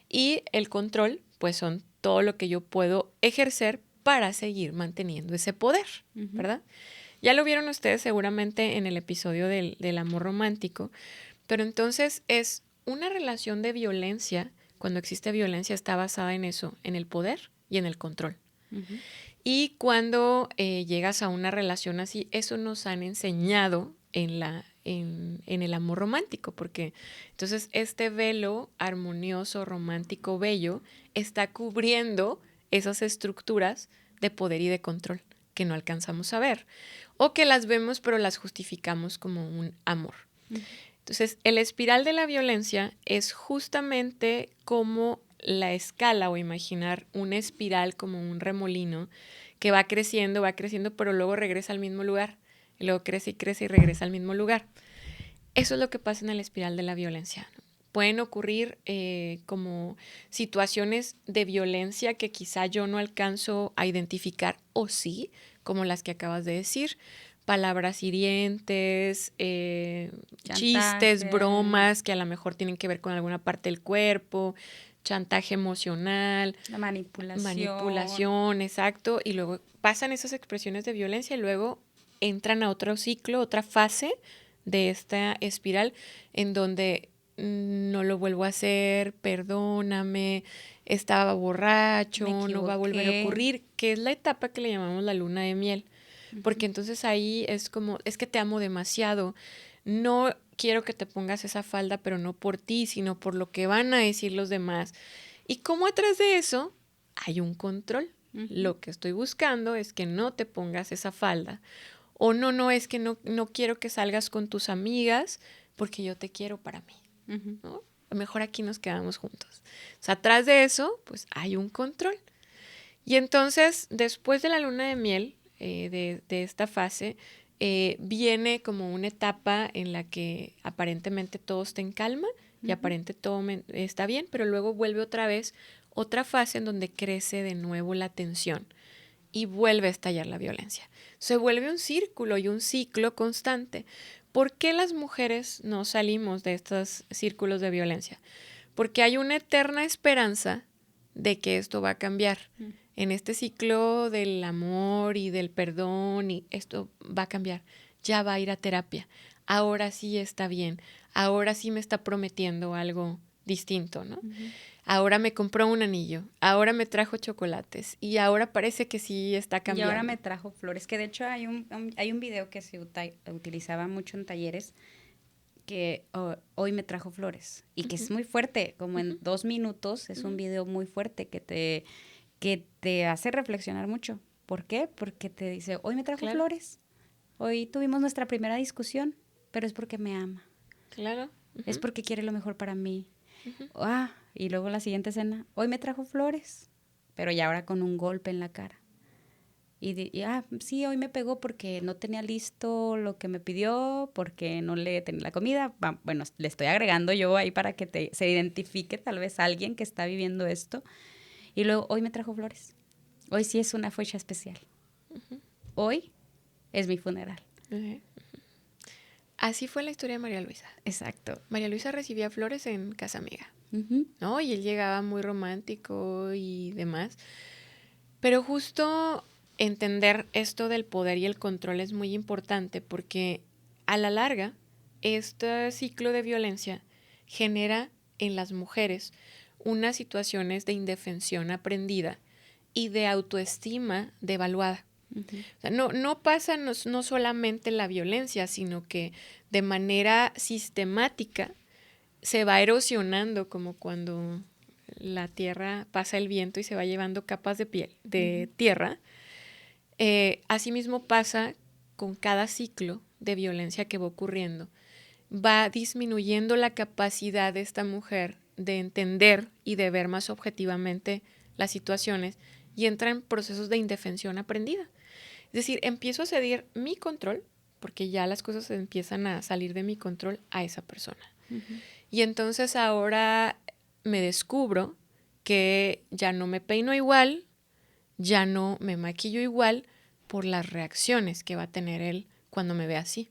Y el control, pues, son todo lo que yo puedo ejercer para seguir manteniendo ese poder, ¿verdad? Ya lo vieron ustedes seguramente en el episodio del amor romántico, pero entonces es una relación de violencia. Cuando existe violencia está basada en eso, en el poder y en el control. Y cuando llegas a una relación así, eso nos han enseñado en el amor romántico, porque entonces este velo armonioso, romántico, bello, está cubriendo esas estructuras de poder y de control que no alcanzamos a ver, o que las vemos pero las justificamos como un amor. Entonces, el espiral de la violencia es justamente como la escala o imaginar una espiral como un remolino que va creciendo, pero luego regresa al mismo lugar. Y luego crece y crece y regresa al mismo lugar. Eso es lo que pasa en el espiral de la violencia, ¿no? Pueden ocurrir como situaciones de violencia que quizá yo no alcanzo a identificar, o sí, como las que acabas de decir. Palabras hirientes, chistes, bromas que a lo mejor tienen que ver con alguna parte del cuerpo, chantaje emocional, la manipulación, exacto. Y luego pasan esas expresiones de violencia y luego entran a otro ciclo, otra fase de esta espiral en donde no lo vuelvo a hacer, perdóname, estaba borracho, no va a volver a ocurrir, que es la etapa que le llamamos la luna de miel. Porque entonces ahí es como, es que te amo demasiado, no quiero que te pongas esa falda, pero no por ti, sino por lo que van a decir los demás. Y como atrás de eso hay un control. Lo que estoy buscando es que no te pongas esa falda. O no, es que no quiero que salgas con tus amigas porque yo te quiero para mí, ¿no? Mejor aquí nos quedamos juntos. O sea, atrás de eso, pues hay un control. Y entonces, después de la luna de miel, de esta fase, viene como una etapa en la que aparentemente todo está en calma y aparentemente todo está bien, pero luego vuelve otra vez otra fase en donde crece de nuevo la tensión y vuelve a estallar la violencia. Se vuelve un círculo y un ciclo constante. ¿Por qué las mujeres no salimos de estos círculos de violencia? Porque hay una eterna esperanza de que esto va a cambiar. En este ciclo del amor y del perdón, y esto va a cambiar. Ya va a ir a terapia. Ahora sí está bien. Ahora sí me está prometiendo algo distinto, ¿no? Ahora me compró un anillo, ahora me trajo chocolates y ahora parece que sí está cambiando. Y ahora me trajo flores, que de hecho hay un video que se utilizaba mucho en talleres que hoy me trajo flores y que es muy fuerte, como en 2 minutos, es un video muy fuerte que te hace reflexionar mucho. ¿Por qué? Porque te dice, hoy me trajo flores. hoy tuvimos nuestra primera discusión, pero es porque me ama. Claro. Es porque quiere lo mejor para mí. Ujú. Y luego la siguiente escena, hoy me trajo flores, pero ya ahora con un golpe en la cara. Sí, hoy me pegó porque no tenía listo lo que me pidió, porque no le tenía la comida. Bueno, le estoy agregando yo ahí para que se identifique tal vez alguien que está viviendo esto. Y luego, hoy me trajo flores. Hoy sí es una fecha especial. Hoy es mi funeral. Ujú. Así fue la historia de María Luisa. Exacto. María Luisa recibía flores en casa amiga, Uh-huh. ¿no? Y él llegaba muy romántico y demás. Pero justo entender esto del poder y el control es muy importante porque a la larga este ciclo de violencia genera en las mujeres unas situaciones de indefensión aprendida y de autoestima devaluada. Uh-huh. O sea, no pasa no solamente la violencia, sino que de manera sistemática se va erosionando como cuando la tierra pasa el viento y se va llevando capas de piel, de tierra. Asimismo pasa con cada ciclo de violencia que va ocurriendo. Va disminuyendo la capacidad de esta mujer de entender y de ver más objetivamente las situaciones y entra en procesos de indefensión aprendida. Es decir, empiezo a ceder mi control, porque ya las cosas empiezan a salir de mi control a esa persona. Uh-huh. Y entonces ahora me descubro que ya no me peino igual, ya no me maquillo igual por las reacciones que va a tener él cuando me ve así.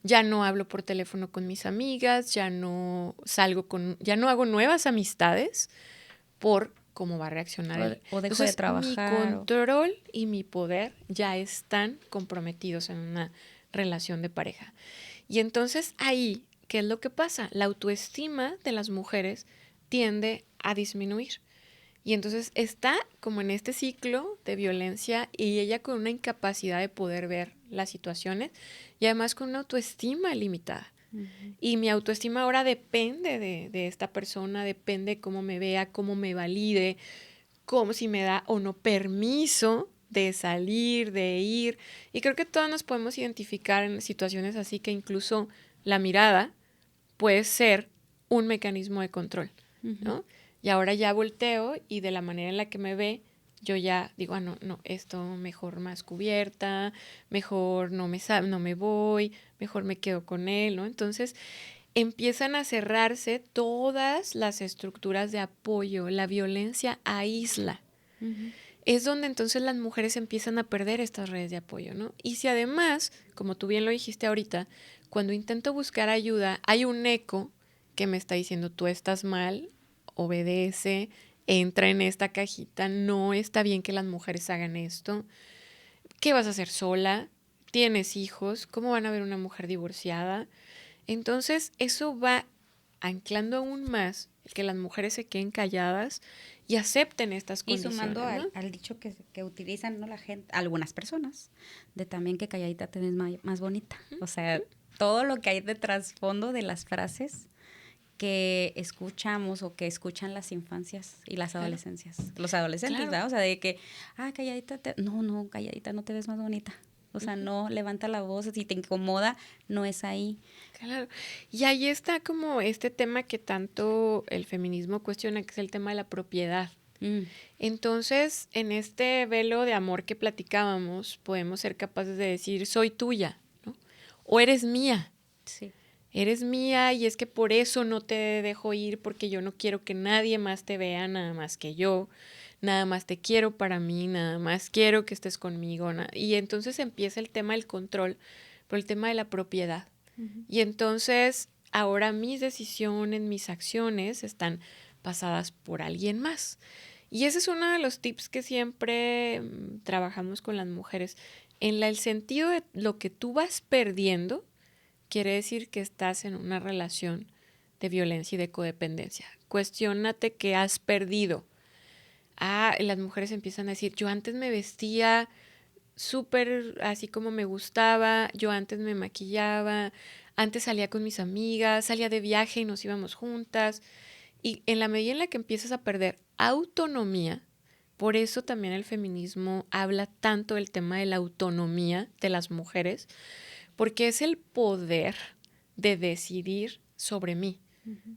Ya no hablo por teléfono con mis amigas, ya no hago nuevas amistades por cómo va a reaccionar él. O dejo de Entonces, mi trabajar. control y mi poder ya están comprometidos en una relación de pareja. Y entonces ahí, ¿qué es lo que pasa? La autoestima de las mujeres tiende a disminuir. Y entonces está como en este ciclo de violencia y ella con una incapacidad de poder ver las situaciones y además con una autoestima limitada. Uh-huh. Y mi autoestima ahora depende de esta persona, depende cómo me vea, cómo me valide, cómo si me da o no permiso de salir, de ir. Y creo que todos nos podemos identificar en situaciones así que incluso la mirada puede ser un mecanismo de control, ¿no? Uh-huh. Y ahora ya volteo y de la manera en la que me ve, yo ya digo, no, esto mejor más cubierta, mejor no me voy, mejor me quedo con él, ¿no? Entonces empiezan a cerrarse todas las estructuras de apoyo, la violencia aísla. Uh-huh. Es donde entonces las mujeres empiezan a perder estas redes de apoyo, ¿no? Y si además, como tú bien lo dijiste ahorita, cuando intento buscar ayuda, hay un eco que me está diciendo, tú estás mal, obedece, entra en esta cajita, no está bien que las mujeres hagan esto, ¿qué vas a hacer sola? ¿Tienes hijos? ¿Cómo van a ver una mujer divorciada? Entonces, eso va anclando aún más el que las mujeres se queden calladas y acepten estas Y condiciones, sumando ¿no? al dicho que utilizan, ¿no? La gente, algunas personas, de también que calladita te ves más bonita. O sea, todo lo que hay de trasfondo de las frases que escuchamos o que escuchan las infancias y las Claro. adolescencias. Los adolescentes, Claro. ¿verdad? O sea, de que, calladita no, calladita no te ves más bonita. O sea, no, levanta la voz, si te incomoda, no es ahí. Claro. Y ahí está como este tema que tanto el feminismo cuestiona, que es el tema de la propiedad. Entonces, en este velo de amor que platicábamos, podemos ser capaces de decir, soy tuya, ¿no? O eres mía. Sí. Eres mía y es que por eso no te dejo ir, porque yo no quiero que nadie más te vea, nada más que yo. Nada más te quiero para mí, nada más quiero que estés conmigo. Y entonces empieza el tema del control, por el tema de la propiedad. Uh-huh. Y entonces ahora mis decisiones, mis acciones están pasadas por alguien más. Y ese es uno de los tips que siempre trabajamos con las mujeres. El sentido de lo que tú vas perdiendo, quiere decir que estás en una relación de violencia y de codependencia. Cuestiónate qué has perdido. Las mujeres empiezan a decir, yo antes me vestía súper así como me gustaba, yo antes me maquillaba, antes salía con mis amigas, salía de viaje y nos íbamos juntas. Y en la medida en la que empiezas a perder autonomía, Por eso también el feminismo habla tanto del tema de la autonomía de las mujeres, porque es el poder de decidir sobre mí,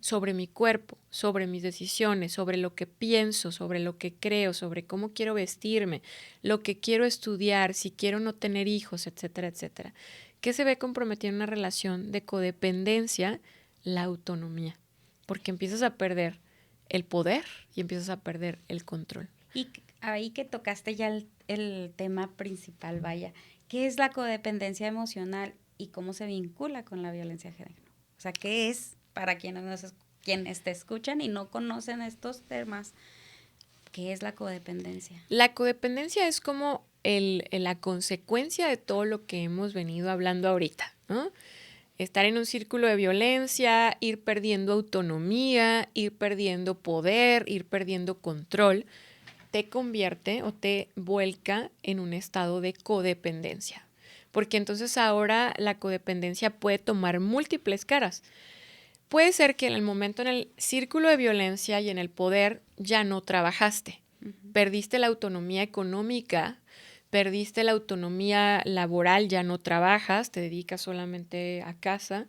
sobre mi cuerpo, sobre mis decisiones, sobre lo que pienso, sobre lo que creo, sobre cómo quiero vestirme, lo que quiero estudiar, si quiero no tener hijos, etcétera, etcétera. ¿Qué se ve comprometido en una relación de codependencia? La autonomía, porque empiezas a perder el poder y empiezas a perder el control. Y ahí que tocaste ya el tema principal, vaya, ¿qué es la codependencia emocional y cómo se vincula con la violencia de género? O sea, ¿qué es para quienes te escuchan y no conocen estos temas? ¿Qué es la codependencia? La codependencia es como la consecuencia de todo lo que hemos venido hablando ahorita, ¿no? Estar en un círculo de violencia, ir perdiendo autonomía, ir perdiendo poder, ir perdiendo control, te convierte o te vuelca en un estado de codependencia. Porque entonces ahora la codependencia puede tomar múltiples caras. Puede ser que en el momento en el círculo de violencia y en el poder ya no trabajaste. Perdiste la autonomía económica, perdiste la autonomía laboral, ya no trabajas, te dedicas solamente a casa.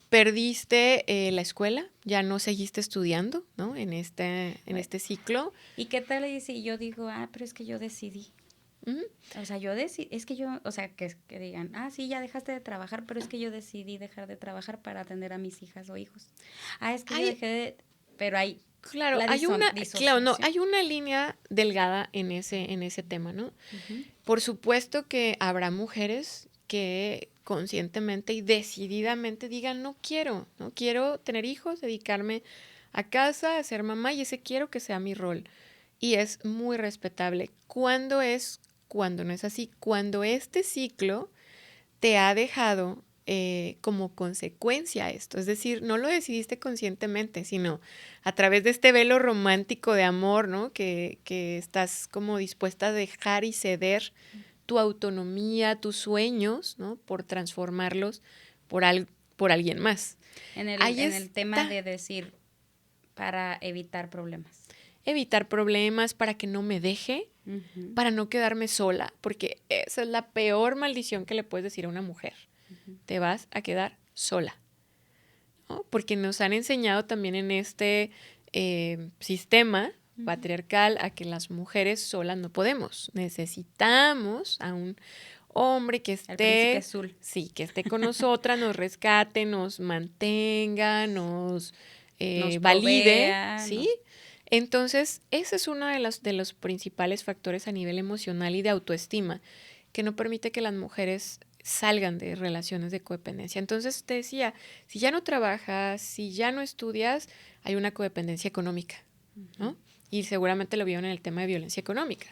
Perdiste la escuela, ya no seguiste estudiando, ¿no? En este ciclo. ¿Y qué tal si yo digo, pero es que yo decidí? O sea, yo decidí, es que yo, o sea, que digan, sí, ya dejaste de trabajar, pero es que yo decidí dejar de trabajar para atender a mis hijas o hijos. Es que yo dejé de, pero hay claro, hay una línea delgada en ese tema, ¿no? Por supuesto que habrá mujeres que conscientemente y decididamente digan, no quiero tener hijos, dedicarme a casa, a ser mamá, y ese quiero que sea mi rol. Y es muy respetable. Cuando no es así, cuando este ciclo te ha dejado como consecuencia esto, es decir, no lo decidiste conscientemente, sino a través de este velo romántico de amor, ¿no? Que estás como dispuesta a dejar y ceder tu autonomía, tus sueños, ¿no? Por transformarlos por alguien más. En el tema de decir, para evitar problemas. Evitar problemas, para que no me deje, para no quedarme sola, porque esa es la peor maldición que le puedes decir a una mujer. Te vas a quedar sola, ¿no? Porque nos han enseñado también en este sistema patriarcal a que las mujeres solas no podemos. Necesitamos a un hombre que esté, el príncipe azul. Sí, que esté con nosotras, nos rescate, nos mantenga, nos valide, provea, ¿sí? Entonces, ese es uno de los principales factores a nivel emocional y de autoestima que no permite que las mujeres salgan de relaciones de codependencia. Entonces, te decía, si ya no trabajas, si ya no estudias, hay una codependencia económica, ¿no? Y seguramente lo vieron en el tema de violencia económica.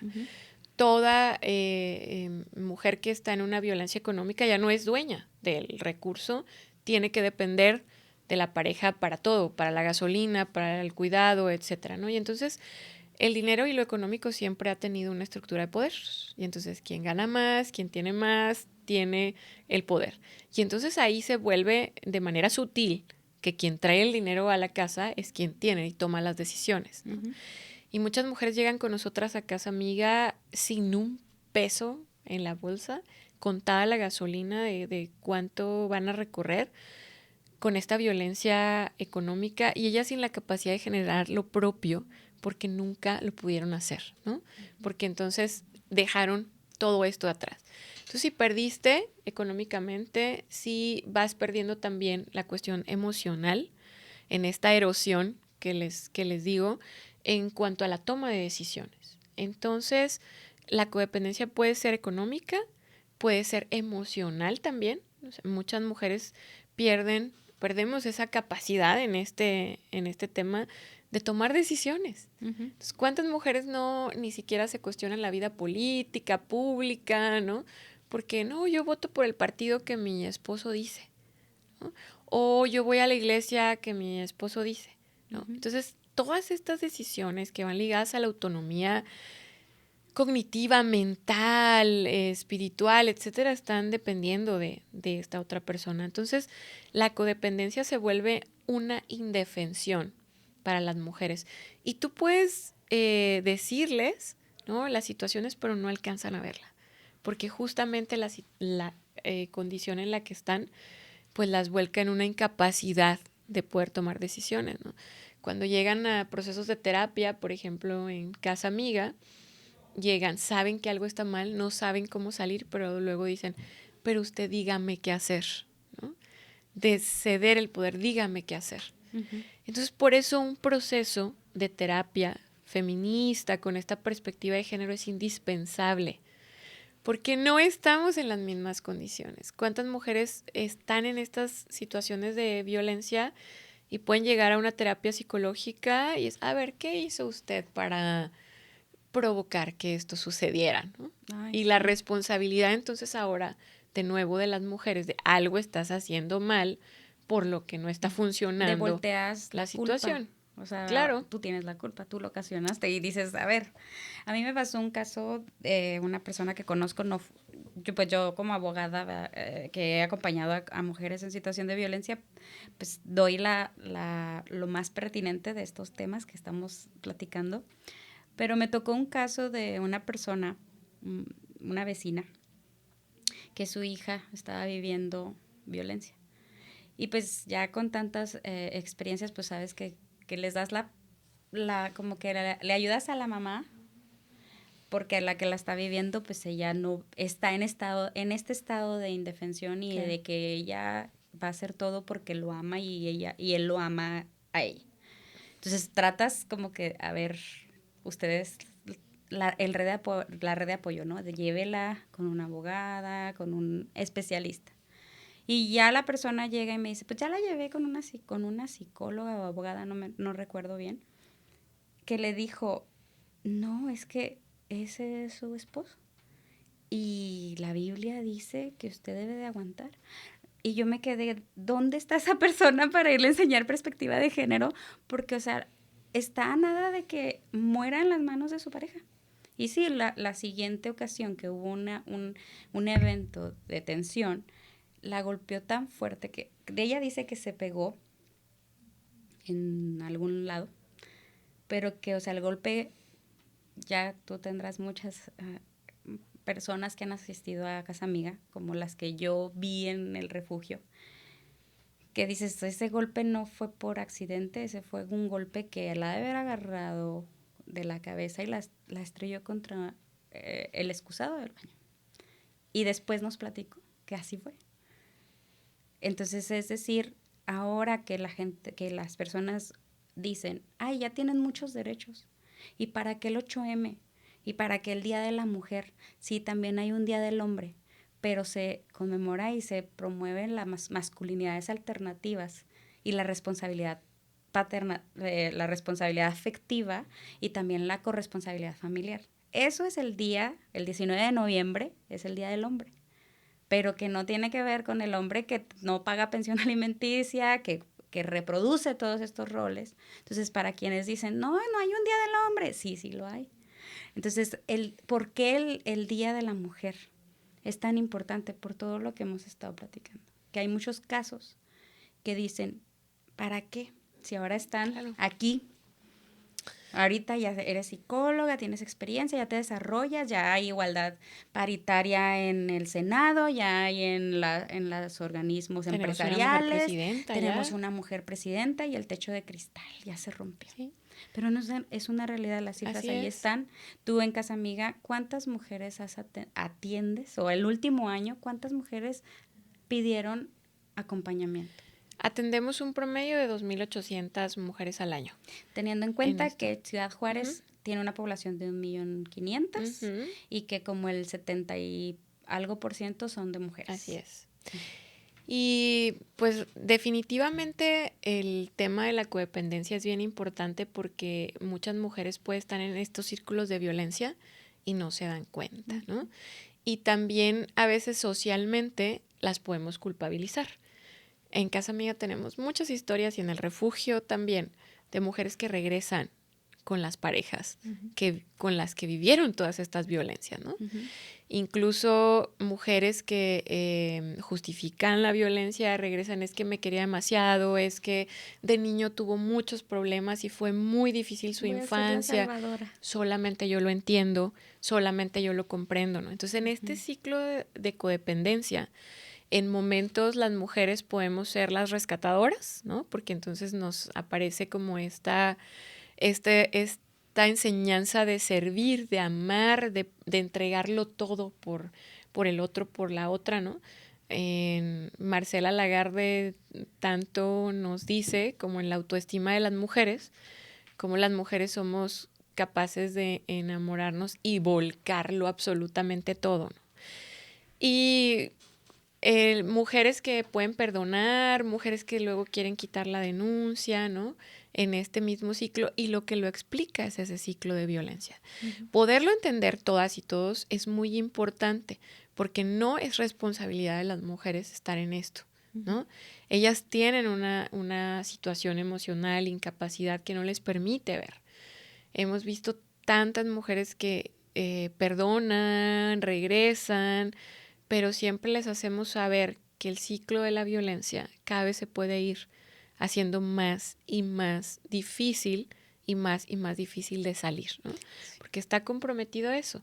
Toda mujer que está en una violencia económica ya no es dueña del recurso, tiene que depender de la pareja para todo, para la gasolina, para el cuidado, etcétera, ¿no? Y entonces el dinero y lo económico siempre ha tenido una estructura de poder. Y entonces quien gana más, quien tiene más, tiene el poder. Y entonces ahí se vuelve de manera sutil que quien trae el dinero a la casa es quien tiene y toma las decisiones, ¿no? Y muchas mujeres llegan con nosotras a casa, amiga, sin un peso en la bolsa, contada la gasolina de cuánto van a recorrer, con esta violencia económica y ellas sin la capacidad de generar lo propio porque nunca lo pudieron hacer, ¿no? Porque entonces dejaron todo esto atrás. Entonces, si perdiste económicamente, si vas perdiendo también la cuestión emocional en esta erosión que les digo en cuanto a la toma de decisiones. Entonces, la codependencia puede ser económica, puede ser emocional también. O sea, muchas mujeres perdemos esa capacidad en este tema de tomar decisiones. Entonces, ¿cuántas mujeres ni siquiera se cuestionan la vida política, pública, ¿no? Porque no, yo voto por el partido que mi esposo dice, ¿no? O yo voy a la iglesia que mi esposo dice, ¿no? Entonces, todas estas decisiones que van ligadas a la autonomía cognitiva, mental, espiritual, etcétera, están dependiendo de esta otra persona. Entonces, la codependencia se vuelve una indefensión para las mujeres. Y tú puedes decirles, ¿no? Las situaciones, pero no alcanzan a verla, porque justamente la condición en la que están, pues las vuelca en una incapacidad de poder tomar decisiones, ¿no? Cuando llegan a procesos de terapia, por ejemplo, en Casa Amiga, llegan, saben que algo está mal, no saben cómo salir, pero luego dicen, pero usted dígame qué hacer, ¿no? De ceder el poder, dígame qué hacer. Ujú. Entonces, por eso un proceso de terapia feminista con esta perspectiva de género es indispensable, porque no estamos en las mismas condiciones. ¿Cuántas mujeres están en estas situaciones de violencia y pueden llegar a una terapia psicológica y es, a ver, ¿qué hizo usted para provocar que esto sucediera, ¿no? Ay, Y la sí. responsabilidad entonces ahora, de nuevo, de las mujeres, de algo estás haciendo mal por lo que no está De funcionando volteas la la culpa. situación. O sea, Claro. tú tienes la culpa, tú lo ocasionaste y dices, a ver, a mí me pasó un caso de una persona que conozco, no, yo como abogada que he acompañado a mujeres en situación de violencia, pues doy lo más pertinente de estos temas que estamos platicando. Pero me tocó un caso de una persona, mm, una vecina, que su hija estaba viviendo violencia. Y pues ya con tantas experiencias, pues sabes que les das como que le ayudas a la mamá, porque la que la está viviendo, pues ella no está en este estado de indefensión y Claro. de que ella va a hacer todo porque lo ama y él lo ama a ella. Entonces tratas como que, a ver, ustedes, la red de apoyo, ¿no? De llévela con una abogada, con un especialista. Y ya la persona llega y me dice, pues ya la llevé con una psicóloga o abogada, no recuerdo bien, que le dijo, no, es que ese es su esposo. Y la Biblia dice que usted debe de aguantar. Y yo me quedé, ¿dónde está esa persona para irle a enseñar perspectiva de género? Porque, o sea, está a nada de que muera en las manos de su pareja. Y sí, la siguiente ocasión que hubo un evento de tensión, la golpeó tan fuerte que de ella dice que se pegó en algún lado, pero que, o sea, el golpe, ya tú tendrás muchas personas que han asistido a Casa Amiga, como las que yo vi en el refugio, que dices, ese golpe no fue por accidente, ese fue un golpe que la debe haber agarrado de la cabeza y la estrelló contra el excusado del baño. Y después nos platicó que así fue. Entonces, es decir, ahora que que las personas dicen, ay, ya tienen muchos derechos, ¿y para qué el 8M? ¿Y para qué el Día de la Mujer? Sí, también hay un Día del Hombre, pero se conmemora y se promueven las masculinidades alternativas y la responsabilidad paterna, la responsabilidad afectiva y también la corresponsabilidad familiar. Eso es el día, el 19 de noviembre, es el Día del Hombre, pero que no tiene que ver con el hombre que no paga pensión alimenticia, que reproduce todos estos roles. Entonces, para quienes dicen, no, no hay un Día del Hombre, sí, sí lo hay. Entonces, ¿por qué el Día de la Mujer es tan importante? Por todo lo que hemos estado platicando. Que hay muchos casos que dicen, ¿para qué? Si ahora están Claro. aquí, ahorita ya eres psicóloga, tienes experiencia, ya te desarrollas, ya hay igualdad paritaria en el Senado, ya hay en los organismos Tenemos una mujer empresariales, presidenta tenemos ya. una mujer presidenta y el techo de cristal ya se rompió. Sí, Pero no es una realidad, las cifras así ahí es. están. Tú en Casa Amiga, ¿cuántas mujeres atiendes? O el último año, ¿cuántas mujeres pidieron acompañamiento? Atendemos un promedio de 2.800 mujeres al año Teniendo en en cuenta esto. que Ciudad Juárez tiene una población de 1.500.000 Ujú. y que como el 70 y algo por ciento son de mujeres. Así es. Y pues definitivamente el tema de la codependencia es bien importante porque muchas mujeres pueden estar en estos círculos de violencia y no se dan cuenta, ¿no? Y también a veces socialmente las podemos culpabilizar. En Casa Amiga tenemos muchas historias y en el refugio también de mujeres que regresan con las parejas con las que vivieron todas estas violencias, ¿no? Incluso mujeres que justifican la violencia, regresan, es que me quería demasiado, es que de niño tuvo muchos problemas y fue muy difícil su infancia. Solamente yo lo entiendo, solamente yo lo comprendo, ¿no? Entonces, en este ciclo de codependencia, en momentos las mujeres podemos ser las rescatadoras, ¿no? Porque entonces nos aparece como esta enseñanza de servir, de amar, de entregarlo todo por el otro, por la otra, ¿no? Marcela Lagarde tanto nos dice, como en la autoestima de las mujeres, como las mujeres somos capaces de enamorarnos y volcarlo absolutamente todo, ¿no? Y mujeres que pueden perdonar, mujeres que luego quieren quitar la denuncia, ¿no? En este mismo ciclo, y lo que lo explica es ese ciclo de violencia. Poderlo entender todas y todos es muy importante, porque no es responsabilidad de las mujeres estar en esto, ¿no? Ellas tienen una situación emocional, incapacidad que no les permite ver. Hemos visto tantas mujeres que perdonan, regresan, pero siempre les hacemos saber que el ciclo de la violencia cada vez se puede ir haciendo más y más difícil y más difícil de salir, ¿no? Porque está comprometido a eso.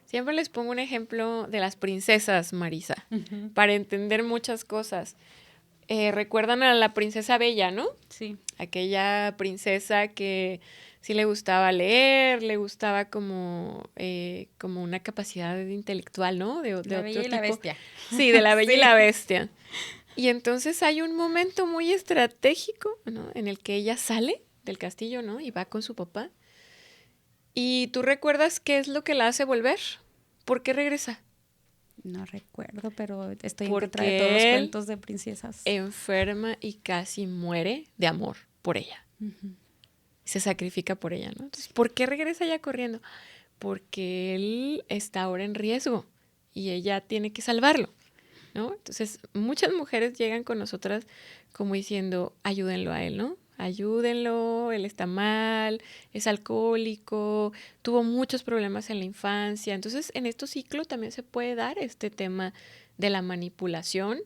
Siempre les pongo un ejemplo de las princesas, Marisa, para entender muchas cosas. ¿Recuerdan a la princesa Bella, no? Sí. Aquella princesa que sí le gustaba leer, le gustaba como una capacidad intelectual, ¿no? De La Bella y la Bestia. Sí, de la Bella y la Bestia. Y entonces hay un momento muy estratégico, ¿no? En el que ella sale del castillo, ¿no? Y va con su papá. ¿Y tú recuerdas qué es lo que la hace volver? ¿Por qué regresa? No recuerdo, pero estoy en Porque contra de todos los cuentos de princesas. Enferma y casi muere de amor por ella. Se sacrifica por ella, ¿no? Entonces, ¿por qué regresa ya corriendo? Porque él está ahora en riesgo y ella tiene que salvarlo, ¿no? Entonces, muchas mujeres llegan con nosotras como diciendo, ayúdenlo a él, ¿no? Ayúdenlo, él está mal, es alcohólico, tuvo muchos problemas en la infancia. Entonces, en estos ciclos también se puede dar este tema de la manipulación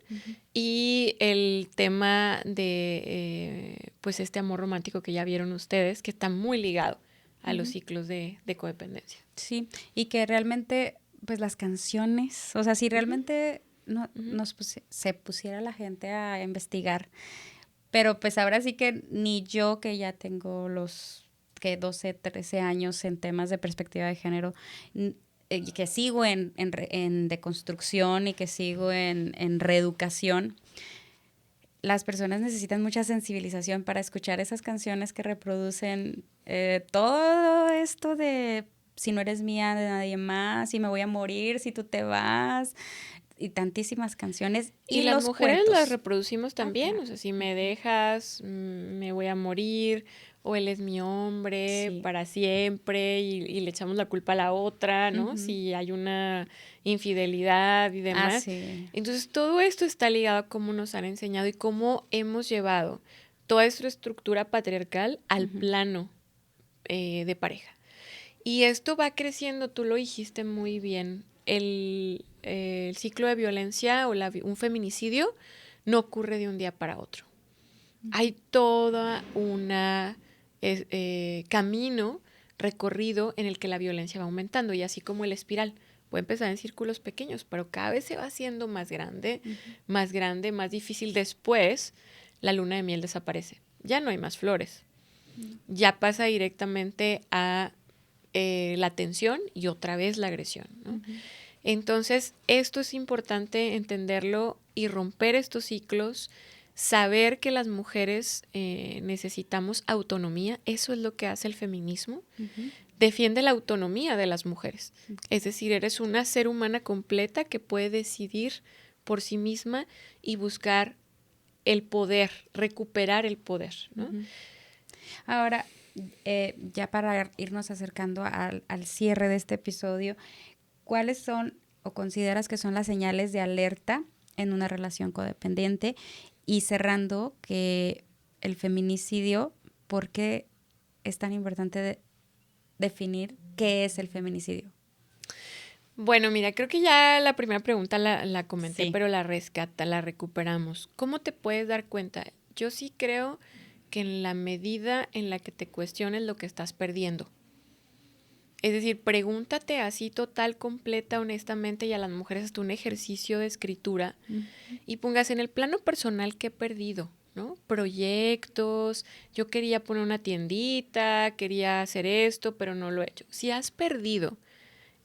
y el tema de, pues, este amor romántico que ya vieron ustedes, que está muy ligado a los ciclos de codependencia. Sí, y que realmente, pues, las canciones, o sea, si realmente se pusiera la gente a investigar, pero pues ahora sí que ni yo, que ya tengo los 12, 13 años en temas de perspectiva de género, que sigo en deconstrucción y que sigo en reeducación, las personas necesitan mucha sensibilización para escuchar esas canciones que reproducen todo esto de si no eres mía de nadie más, si me voy a morir, si tú te vas, y tantísimas canciones. Y las mujeres las reproducimos también, o sea, si me dejas, me voy a morir, o él es mi hombre para siempre, y le echamos la culpa a la otra, ¿no? Si hay una infidelidad y demás. Entonces, todo esto está ligado a cómo nos han enseñado y cómo hemos llevado toda esta estructura patriarcal al plano de pareja. Y esto va creciendo, tú lo dijiste muy bien, el ciclo de violencia o un feminicidio no ocurre de un día para otro. Hay toda una camino recorrido en el que la violencia va aumentando, y así como el espiral. Puede empezar en círculos pequeños, pero cada vez se va haciendo más grande, más difícil. Después, la luna de miel desaparece. Ya no hay más flores. Ya pasa directamente a la tensión y otra vez la agresión, ¿no? Entonces, esto es importante entenderlo y romper estos ciclos, saber que las mujeres necesitamos autonomía. Eso es lo que hace el feminismo. Defiende la autonomía de las mujeres. Es decir, eres una ser humana completa que puede decidir por sí misma y buscar el poder, recuperar el poder, ¿no? Ahora, ya para irnos acercando al cierre de este episodio, ¿cuáles son o consideras que son las señales de alerta en una relación codependiente? Y cerrando, que el feminicidio, ¿por qué es tan importante definir qué es el feminicidio? Bueno, mira, creo que ya la primera pregunta la comenté, Sí. pero la recuperamos. ¿Cómo te puedes dar cuenta? Yo sí creo que en la medida en la que te cuestiones lo que estás perdiendo. Es decir, pregúntate así total, completa, honestamente, y a las mujeres hasta un ejercicio de escritura, y pongas en el plano personal qué he perdido, ¿no? Proyectos, yo quería poner una tiendita, quería hacer esto, pero no lo he hecho. Si has perdido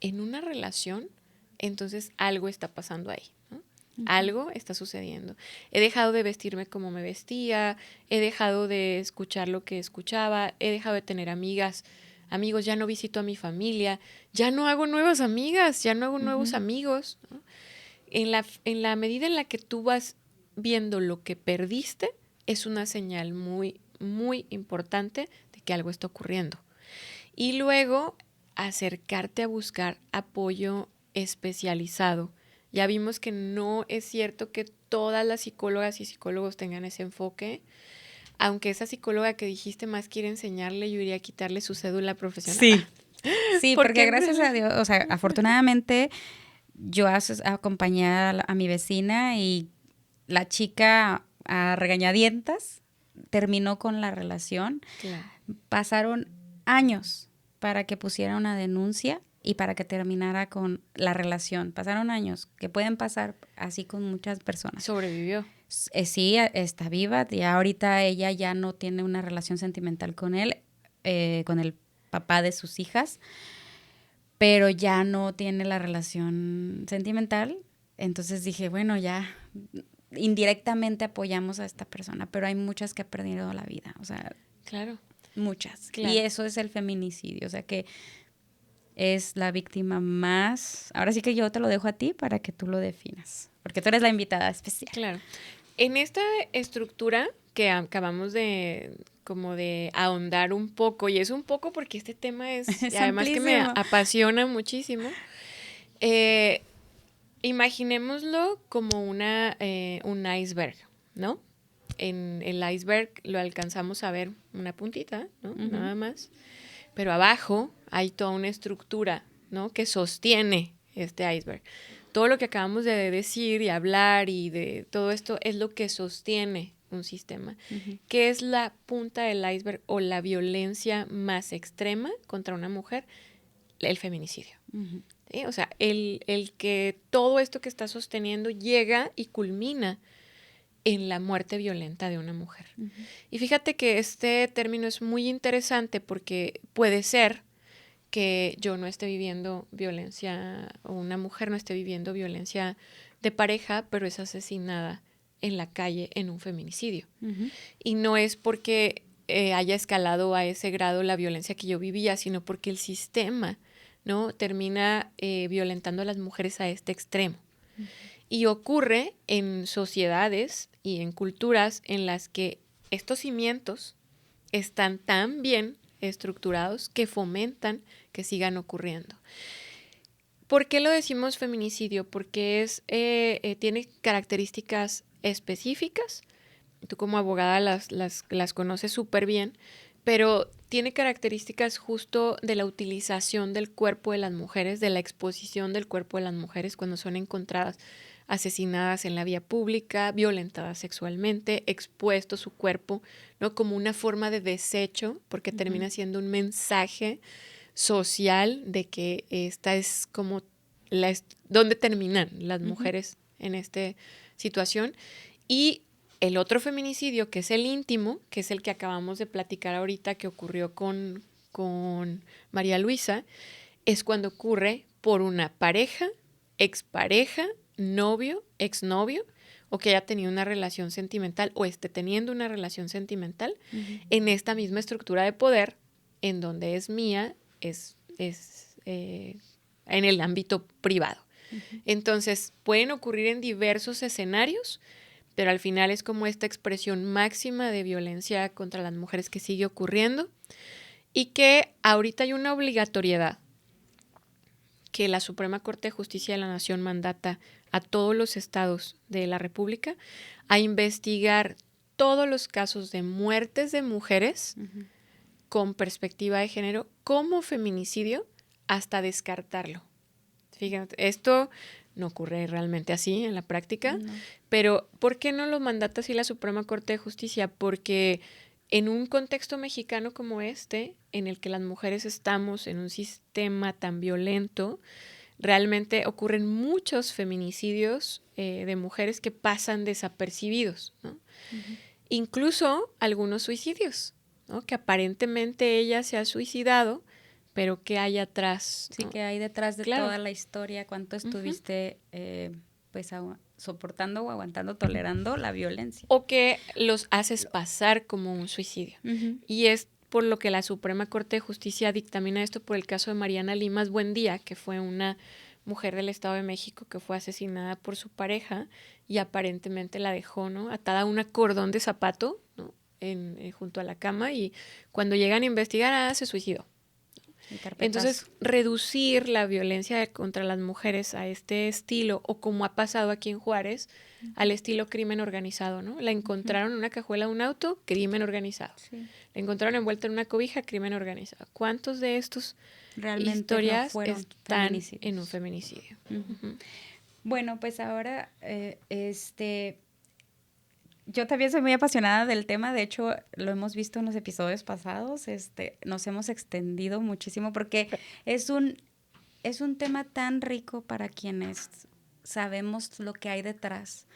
en una relación, entonces algo está pasando ahí, ¿no? Algo está sucediendo. He dejado de vestirme como me vestía, he dejado de escuchar lo que escuchaba, he dejado de tener amigos, ya no visito a mi familia, ya no hago nuevas amigas, ya no hago nuevos amigos, ¿no? En la medida en la que tú vas viendo lo que perdiste, es una señal muy, muy importante de que algo está ocurriendo. Y luego acercarte a buscar apoyo especializado. Ya vimos que no es cierto que todas las psicólogas y psicólogos tengan ese enfoque, aunque esa psicóloga que dijiste más quiere enseñarle, yo iría a quitarle su cédula profesional. Sí. Sí, porque Porque gracias a Dios, o sea, afortunadamente yo acompañé a mi vecina y la chica a regañadientas terminó con la relación. claro. Pasaron años para que pusiera una denuncia y para que terminara con la relación. Pasaron años, que pueden pasar así con muchas personas. Sobrevivió. Sí, está viva. Ya ahorita ella ya no tiene una relación sentimental con él, con el papá de sus hijas, pero ya no tiene la relación sentimental. Entonces dije, bueno, ya indirectamente apoyamos a esta persona, pero hay muchas que han perdido la vida, o sea, Claro. muchas. Claro. Y eso es el feminicidio, o sea que es la víctima más... Ahora sí que yo te lo dejo a ti para que tú lo definas, porque tú eres la invitada especial. Claro. En esta estructura que acabamos de como de ahondar un poco, y es un poco porque este tema es además que me amplísimo. apasiona muchísimo, imaginémoslo como un iceberg, ¿no? En el iceberg lo alcanzamos a ver una puntita, ¿no? Nada más. Pero abajo hay toda una estructura, ¿no? Que sostiene este iceberg. Todo lo que acabamos de decir y hablar y de todo esto es lo que sostiene un sistema, que es la punta del iceberg o la violencia más extrema contra una mujer, el feminicidio. ¿Sí? O sea, el que todo esto que está sosteniendo llega y culmina en la muerte violenta de una mujer. Y fíjate que este término es muy interesante porque puede ser que yo no esté viviendo violencia o una mujer no esté viviendo violencia de pareja, pero es asesinada en la calle en un feminicidio. Y no es porque haya escalado a ese grado la violencia que yo vivía, sino porque el sistema, ¿no? termina violentando a las mujeres a este extremo. Y ocurre en sociedades y en culturas en las que estos cimientos están tan bien estructurados que fomentan que sigan ocurriendo. ¿Por qué lo decimos feminicidio? Porque tiene características específicas. Tú como abogada las conoces súper bien, pero tiene características justo de la utilización del cuerpo de las mujeres, de la exposición del cuerpo de las mujeres cuando son encontradas asesinadas en la vía pública, violentadas sexualmente, expuesto su cuerpo, ¿no? Como una forma de desecho, porque termina siendo un mensaje social de que esta es como donde terminan las mujeres en esta situación. Y el otro feminicidio, que es el íntimo, que es el que acabamos de platicar ahorita, que ocurrió con María Luisa, es cuando ocurre por una pareja, expareja, novio, exnovio, o que haya tenido una relación sentimental o esté teniendo una relación sentimental en esta misma estructura de poder, en donde es mía, es en el ámbito privado. Entonces, pueden ocurrir en diversos escenarios, pero al final es como esta expresión máxima de violencia contra las mujeres que sigue ocurriendo y que ahorita hay una obligatoriedad que la Suprema Corte de Justicia de la Nación mandata a todos los estados de la República a investigar todos los casos de muertes de mujeres con perspectiva de género como feminicidio hasta descartarlo. Fíjate, esto no ocurre realmente así en la práctica, No. pero ¿por qué no lo mandata así la Suprema Corte de Justicia? Porque en un contexto mexicano como este, en el que las mujeres estamos en un sistema tan violento, realmente ocurren muchos feminicidios de mujeres que pasan desapercibidos, ¿no? Uh-huh. Incluso algunos suicidios, ¿no? Que aparentemente ella se ha suicidado, pero ¿qué hay atrás? Sí, ¿no? que hay detrás de Claro. toda la historia, cuánto Ujú. estuviste pues soportando o aguantando, tolerando la violencia. O que los haces pasar como un suicidio. Uh-huh. Y es por lo que la Suprema Corte de Justicia dictamina esto por el caso de Mariana Limas Buendía, que fue una mujer del Estado de México que fue asesinada por su pareja y aparentemente la dejó, ¿no? Atada a un cordón de zapato, ¿no? Junto a la cama, y cuando llegan a investigar, se suicidó. Entonces, reducir la violencia contra las mujeres a este estilo, o como ha pasado aquí en Juárez, al estilo crimen organizado, ¿no? La encontraron en una cajuela de un auto, crimen organizado. Sí. La encontraron envuelta en una cobija, crimen organizado. ¿Cuántos de estos Realmente historias no fueron están en un feminicidio? Uh-huh. Bueno, pues ahora, yo también soy muy apasionada del tema, de hecho lo hemos visto en los episodios pasados, nos hemos extendido muchísimo porque es un tema tan rico para quienes sabemos lo que hay detrás.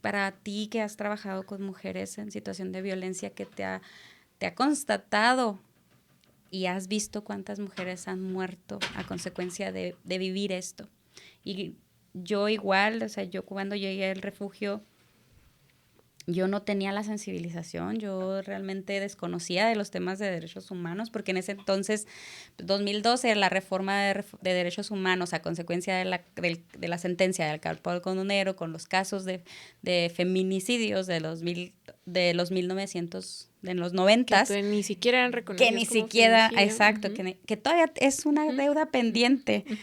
Para ti que has trabajado con mujeres en situación de violencia, que te ha constatado y has visto cuántas mujeres han muerto a consecuencia de vivir esto. Y yo igual, o sea, yo cuando llegué al refugio, yo no tenía la sensibilización, yo realmente desconocía de los temas de derechos humanos, porque en ese entonces, 2012, la reforma de derechos humanos a consecuencia de la sentencia del Capitolio Conunero, con los casos de feminicidios de los 1900, de los 90s. Que ni siquiera eran reconocidos que ni como siquiera, feminicidio. exacto, Uh-huh. que todavía es una deuda pendiente, Uh-huh.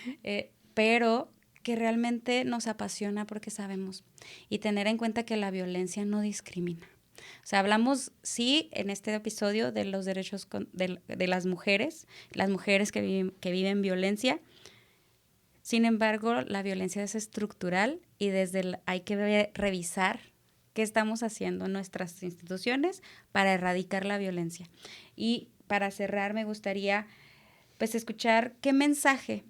pero que realmente nos apasiona porque sabemos, y tener en cuenta que la violencia no discrimina. O sea, hablamos, sí, en este episodio de los derechos de las mujeres que viven violencia. Sin embargo, la violencia es estructural y hay que revisar qué estamos haciendo en nuestras instituciones para erradicar la violencia. Y para cerrar, me gustaría pues escuchar qué mensaje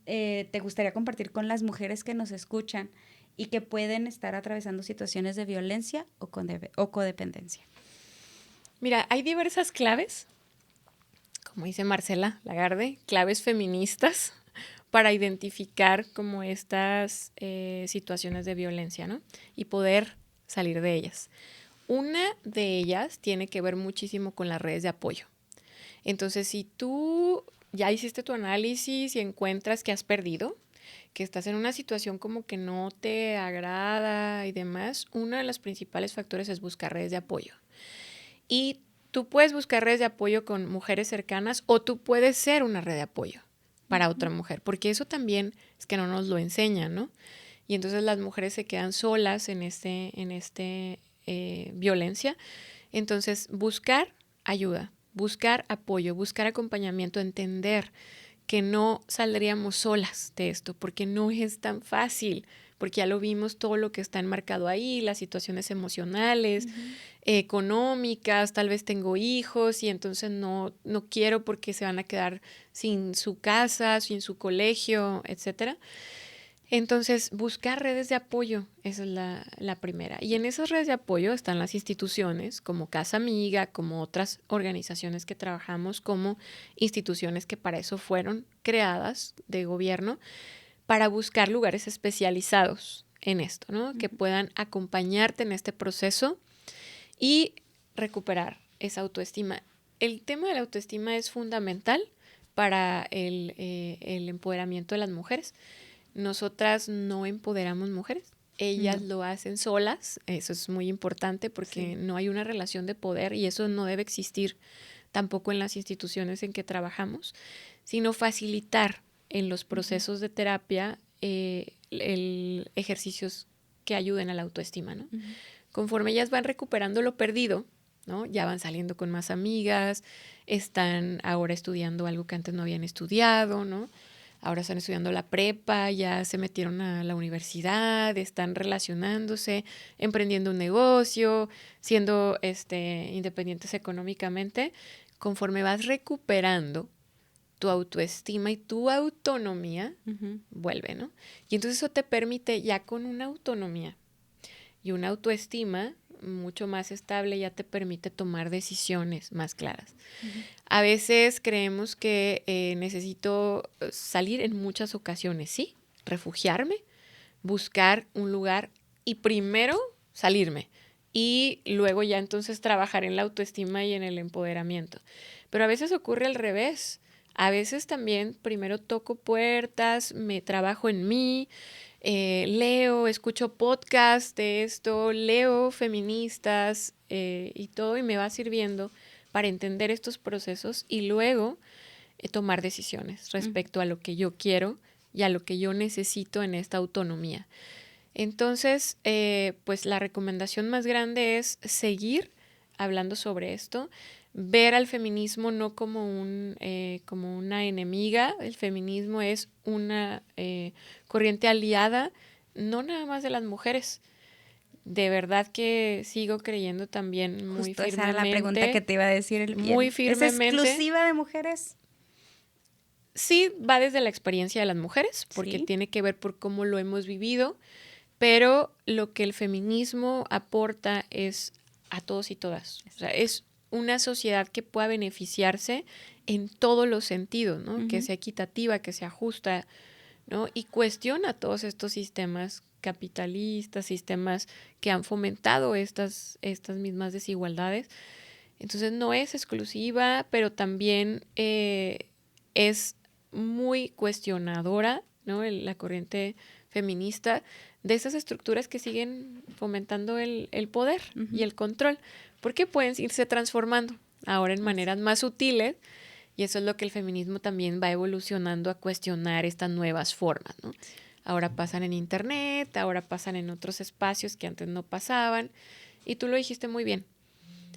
te gustaría compartir con las mujeres que nos escuchan y que pueden estar atravesando situaciones de violencia o codependencia. Mira, hay diversas claves, como dice Marcela Lagarde, claves feministas para identificar como estas situaciones de violencia, ¿no? Y poder salir de ellas. Una de ellas tiene que ver muchísimo con las redes de apoyo. Entonces, si tú ya hiciste tu análisis y encuentras que has perdido, que estás en una situación como que no te agrada y demás, uno de los principales factores es buscar redes de apoyo. Y tú puedes buscar redes de apoyo con mujeres cercanas, o tú puedes ser una red de apoyo para otra mujer, porque eso también es que no nos lo enseñan, ¿no? Y entonces las mujeres se quedan solas en violencia. Entonces, buscar ayuda, buscar apoyo, buscar acompañamiento, entender que no saldríamos solas de esto, porque no es tan fácil, porque ya lo vimos todo lo que está enmarcado ahí, las situaciones emocionales, económicas, tal vez tengo hijos y entonces no quiero porque se van a quedar sin su casa, sin su colegio, etcétera. Entonces, buscar redes de apoyo, esa es la primera. Y en esas redes de apoyo están las instituciones como Casa Amiga, como otras organizaciones que trabajamos, como instituciones que para eso fueron creadas de gobierno, para buscar lugares especializados en esto, ¿no? Que puedan acompañarte en este proceso y recuperar esa autoestima. El tema de la autoestima es fundamental para el empoderamiento de las mujeres. Nosotras no empoderamos mujeres, ellas lo hacen solas, eso es muy importante porque no hay una relación de poder y eso no debe existir tampoco en las instituciones en que trabajamos, sino facilitar en los procesos de terapia ejercicios que ayuden a la autoestima, ¿no? Conforme ellas van recuperando lo perdido, ¿no? Ya van saliendo con más amigas, están ahora estudiando algo que antes no habían estudiado, ¿no? Ahora están estudiando la prepa, ya se metieron a la universidad, están relacionándose, emprendiendo un negocio, siendo independientes económicamente. Conforme vas recuperando tu autoestima y tu autonomía, vuelve, ¿no? Y entonces eso te permite, ya con una autonomía y una autoestima mucho más estable, ya te permite tomar decisiones más claras. A veces creemos que necesito salir en muchas ocasiones, ¿sí? Refugiarme, buscar un lugar y primero salirme. Y luego ya entonces trabajar en la autoestima y en el empoderamiento. Pero a veces ocurre al revés. A veces también primero toco puertas, me trabajo en mí, leo, escucho podcast de esto, leo feministas y todo, y me va sirviendo para entender estos procesos y luego tomar decisiones respecto a lo que yo quiero y a lo que yo necesito en esta autonomía. Entonces, pues la recomendación más grande es seguir hablando sobre esto, ver al feminismo no como como una enemiga. El feminismo es una corriente aliada, no nada más de las mujeres. De verdad que sigo creyendo también muy Justo firmemente. Esa era la pregunta que te iba a decir. Muy firmemente. ¿Es exclusiva de mujeres? Sí, va desde la experiencia de las mujeres, porque ¿Sí? tiene que ver por cómo lo hemos vivido, pero lo que el feminismo aporta es a todos y todas. O sea, es una sociedad que pueda beneficiarse en todos los sentidos, ¿no? Que sea equitativa, que sea justa, ¿no? Y cuestiona todos estos sistemas capitalistas, sistemas que han fomentado estas mismas desigualdades. Entonces no es exclusiva, pero también es muy cuestionadora, ¿no? La corriente feminista de esas estructuras que siguen fomentando el poder y el control, porque pueden irse transformando ahora en maneras más sutiles, y eso es lo que el feminismo también va evolucionando a cuestionar estas nuevas formas, ¿no? Ahora pasan en internet, ahora pasan en otros espacios que antes no pasaban, y tú lo dijiste muy bien.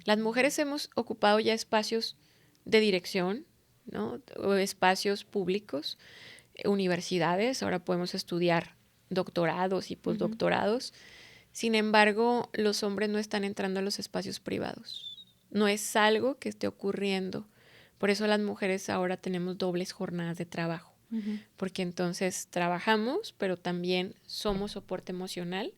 Las mujeres hemos ocupado ya espacios de dirección, ¿no? O espacios públicos, universidades, ahora podemos estudiar doctorados y postdoctorados. Sin embargo, los hombres no están entrando a los espacios privados. No es algo que esté ocurriendo. Por eso las mujeres ahora tenemos dobles jornadas de trabajo, porque entonces trabajamos, pero también somos soporte emocional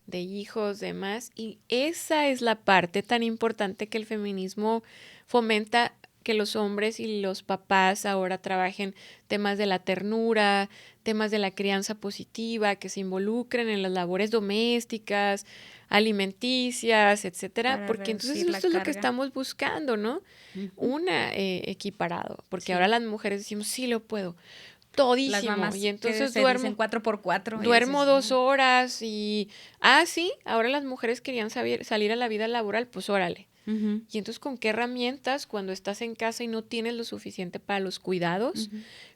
de hijos, demás, y esa es la parte tan importante que el feminismo fomenta, que los hombres y los papás ahora trabajen temas de la ternura, temas de la crianza positiva, que se involucren en las labores domésticas, alimenticias, etcétera, Para porque entonces reducir la esto es lo que carga. estamos buscando, ¿no? Una equiparado, porque Sí. ahora las mujeres decimos, sí lo puedo, Las todísimo, mamás y entonces que se dicen 4x4. duermo 2 horas y, sí, ahora las mujeres querían salir a la vida laboral, pues órale. Y entonces, ¿con qué herramientas cuando estás en casa y no tienes lo suficiente para los cuidados?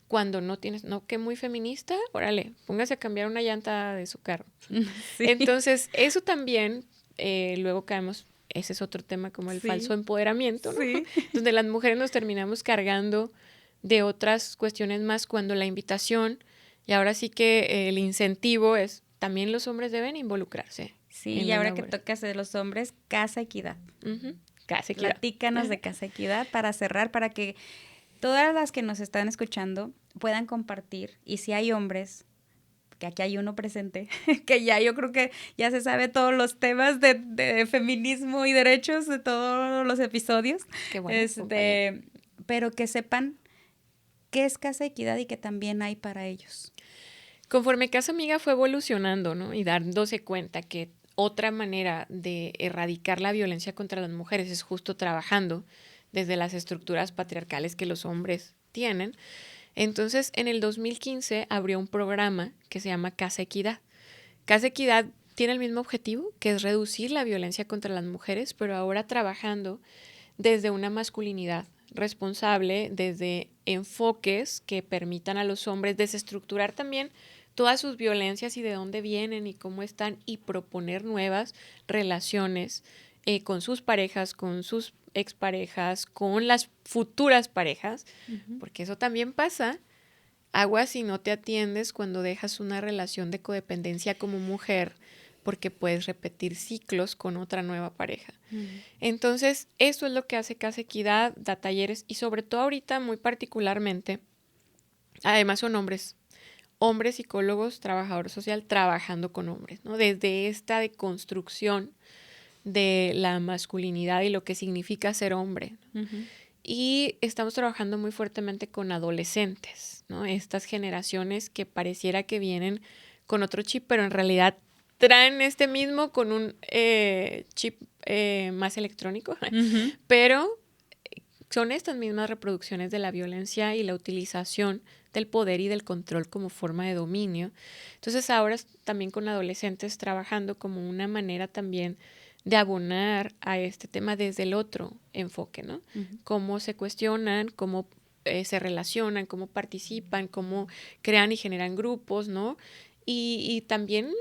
Cuando no tienes, no, que muy feminista, órale, póngase a cambiar una llanta de su carro. Sí. Entonces, eso también, luego caemos, ese es otro tema como el Sí. falso empoderamiento, ¿no? Sí. Donde las mujeres nos terminamos cargando de otras cuestiones más, cuando la invitación, y ahora sí que el incentivo es, también los hombres deben involucrarse. Sí, y ahora que tocas de los hombres, Casa Equidad. Casa Equidad. Platícanos de Casa Equidad para cerrar, para que todas las que nos están escuchando puedan compartir. Y si hay hombres, que aquí hay uno presente, que ya yo creo que ya se sabe todos los temas de feminismo y derechos de todos los episodios. Qué bueno, pero que sepan qué es Casa Equidad y que también hay para ellos. Conforme Casa Amiga fue evolucionando, ¿no? Y dándose cuenta que otra manera de erradicar la violencia contra las mujeres es justo trabajando desde las estructuras patriarcales que los hombres tienen. Entonces, en el 2015 abrió un programa que se llama Casa Equidad. Casa Equidad tiene el mismo objetivo, que es reducir la violencia contra las mujeres, pero ahora trabajando desde una masculinidad responsable, desde enfoques que permitan a los hombres desestructurar también todas sus violencias y de dónde vienen y cómo están, y proponer nuevas relaciones con sus parejas, con sus exparejas, con las futuras parejas, porque eso también pasa. Aguas si no te atiendes cuando dejas una relación de codependencia como mujer, porque puedes repetir ciclos con otra nueva pareja. Entonces, eso es lo que hace Casa Equidad, da talleres y sobre todo ahorita muy particularmente, además son hombres psicólogos, trabajador social, trabajando con hombres, ¿no? Desde esta deconstrucción de la masculinidad y lo que significa ser hombre. Y estamos trabajando muy fuertemente con adolescentes, ¿no? Estas generaciones que pareciera que vienen con otro chip, pero en realidad traen este mismo con un chip más electrónico, pero son estas mismas reproducciones de la violencia y la utilización del poder y del control como forma de dominio. Entonces ahora también con adolescentes trabajando como una manera también de abonar a este tema desde el otro enfoque, ¿no? Cómo se cuestionan, cómo se relacionan, cómo participan, cómo crean y generan grupos, ¿no? Y también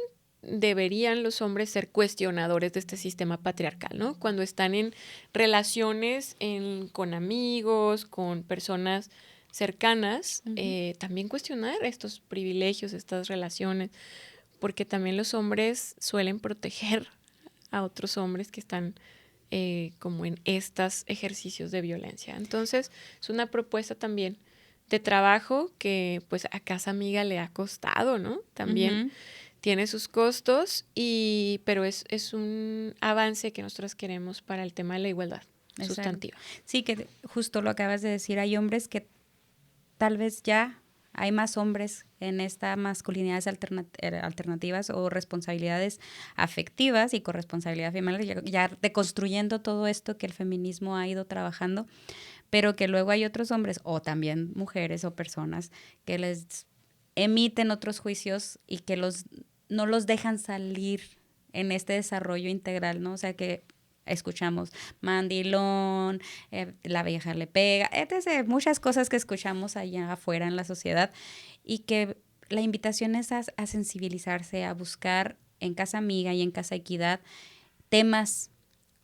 deberían los hombres ser cuestionadores de este sistema patriarcal, ¿no? Cuando están en relaciones con amigos, con personas cercanas, también cuestionar estos privilegios, estas relaciones, porque también los hombres suelen proteger a otros hombres que están como en estos ejercicios de violencia. Entonces, es una propuesta también de trabajo que pues a Casa Amiga le ha costado, ¿no? También tiene sus costos, pero es un avance que nosotros queremos para el tema de la igualdad sustantiva. Sí, que justo lo acabas de decir, hay hombres que tal vez ya hay más hombres en estas masculinidades alternativas o responsabilidades afectivas y corresponsabilidad femenina, ya deconstruyendo todo esto que el feminismo ha ido trabajando, pero que luego hay otros hombres o también mujeres o personas que les emiten otros juicios y que no los dejan salir en este desarrollo integral, ¿no? O sea, que escuchamos mandilón, la vieja le pega, etc. Muchas cosas que escuchamos allá afuera en la sociedad y que la invitación es a sensibilizarse, a buscar en Casa Amiga y en Casa Equidad temas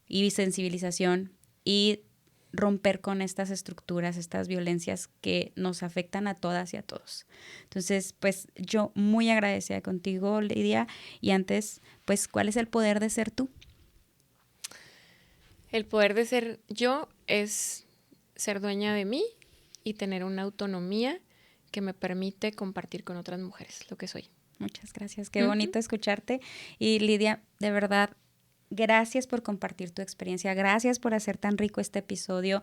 y sensibilización y romper con estas estructuras, estas violencias que nos afectan a todas y a todos. Entonces, pues yo muy agradecida contigo, Lidia, y antes, pues, ¿cuál es el poder de ser tú? El poder de ser yo es ser dueña de mí y tener una autonomía que me permite compartir con otras mujeres lo que soy. Muchas gracias, qué bonito escucharte. Y Lidia, de verdad, gracias por compartir tu experiencia, gracias por hacer tan rico este episodio,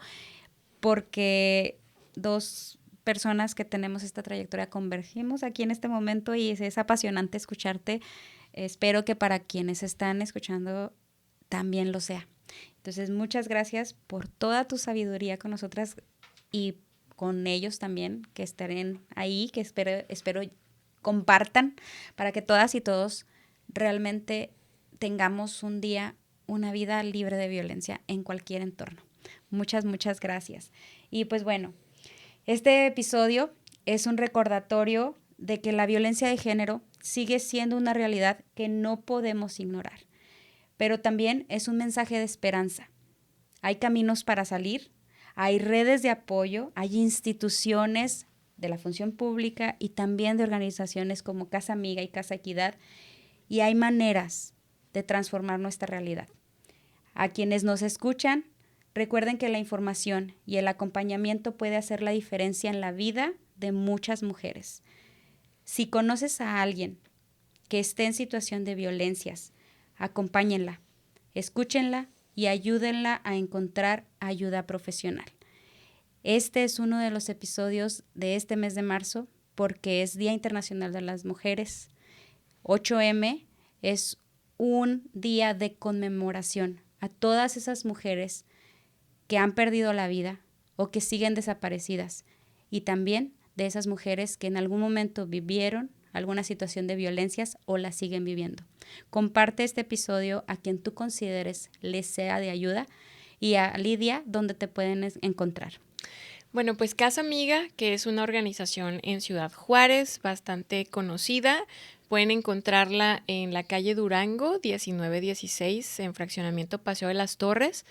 porque dos personas que tenemos esta trayectoria convergimos aquí en este momento y es apasionante escucharte. Espero que para quienes están escuchando también lo sea. Entonces, muchas gracias por toda tu sabiduría con nosotras y con ellos también, que estén ahí, que espero compartan para que todas y todos realmente tengamos un día, una vida libre de violencia en cualquier entorno. Muchas, muchas gracias. Y pues bueno, este episodio es un recordatorio de que la violencia de género sigue siendo una realidad que no podemos ignorar, pero también es un mensaje de esperanza. Hay caminos para salir, hay redes de apoyo, hay instituciones de la función pública y también de organizaciones como Casa Amiga y Casa Equidad, y hay maneras de transformar nuestra realidad. A quienes nos escuchan, recuerden que la información y el acompañamiento puede hacer la diferencia en la vida de muchas mujeres. Si conoces a alguien que esté en situación de violencias, acompáñenla, escúchenla y ayúdenla a encontrar ayuda profesional. Este es uno de los episodios de este mes de marzo porque es Día Internacional de las Mujeres. 8M es un día de conmemoración a todas esas mujeres que han perdido la vida o que siguen desaparecidas y también de esas mujeres que en algún momento vivieron alguna situación de violencias o la siguen viviendo. Comparte este episodio a quien tú consideres les sea de ayuda y a Lidia, ¿dónde te pueden encontrar? Bueno, pues Casa Amiga, que es una organización en Ciudad Juárez bastante conocida, Pueden encontrarla en la calle Durango, 1916, en Fraccionamiento Paseo de las Torres.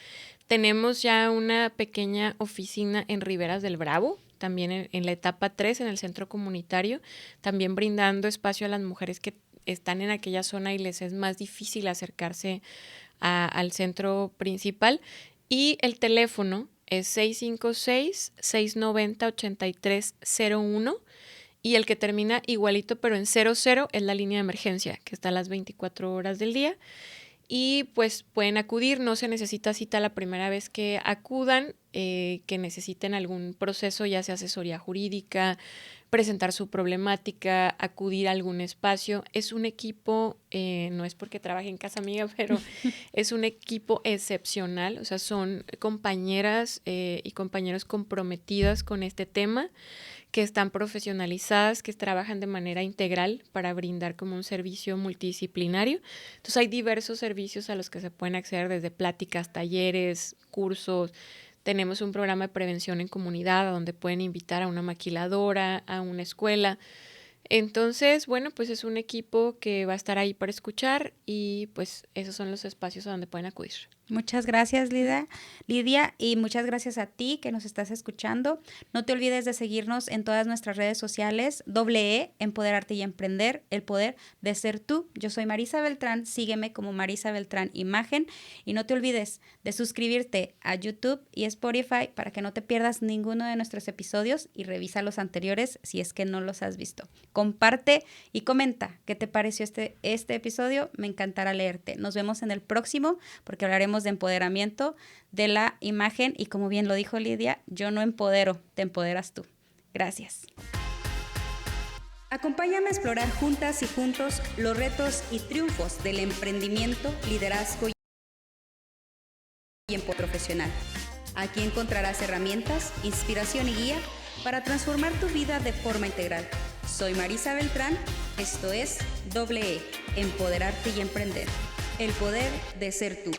Tenemos ya una pequeña oficina en Riberas del Bravo, también en la etapa 3, en el centro comunitario, también brindando espacio a las mujeres que están en aquella zona y les es más difícil acercarse al centro principal. Y el teléfono es 656-690-8301 y el que termina igualito pero en 00 es la línea de emergencia, que está a las 24 horas del día. Y pues pueden acudir, no se necesita cita la primera vez que acudan, que necesiten algún proceso, ya sea asesoría jurídica, presentar su problemática, acudir a algún espacio. Es un equipo, no es porque trabaje en Casa Amiga, pero es un equipo excepcional, o sea, son compañeras y compañeros comprometidas con este tema, que están profesionalizadas, que trabajan de manera integral para brindar como un servicio multidisciplinario. Entonces hay diversos servicios a los que se pueden acceder, desde pláticas, talleres, cursos. Tenemos un programa de prevención en comunidad donde pueden invitar a una maquiladora, a una escuela. Entonces, bueno, pues es un equipo que va a estar ahí para escuchar y pues esos son los espacios a donde pueden acudir. Muchas gracias, Lidia, y muchas gracias a ti que nos estás escuchando. No te olvides de seguirnos en todas nuestras redes sociales, Empoderarte y Emprender, el poder de ser tú. Yo soy Marisa Beltrán, sígueme como Marisa Beltrán Imagen, y no te olvides de suscribirte a YouTube y Spotify para que no te pierdas ninguno de nuestros episodios y revisa los anteriores si es que no los has visto. Comparte y comenta qué te pareció este episodio, me encantará leerte. Nos vemos en el próximo porque hablaremos de empoderamiento de la imagen y como bien lo dijo Lidia, yo no empodero, te empoderas tú. Gracias. Acompáñame a explorar juntas y juntos los retos y triunfos del emprendimiento, liderazgo y empoderamiento profesional. Aquí encontrarás herramientas, inspiración y guía para transformar tu vida de forma integral. Soy Marisa Beltrán, esto es EE, Empoderarte y Emprender, el poder de ser tú.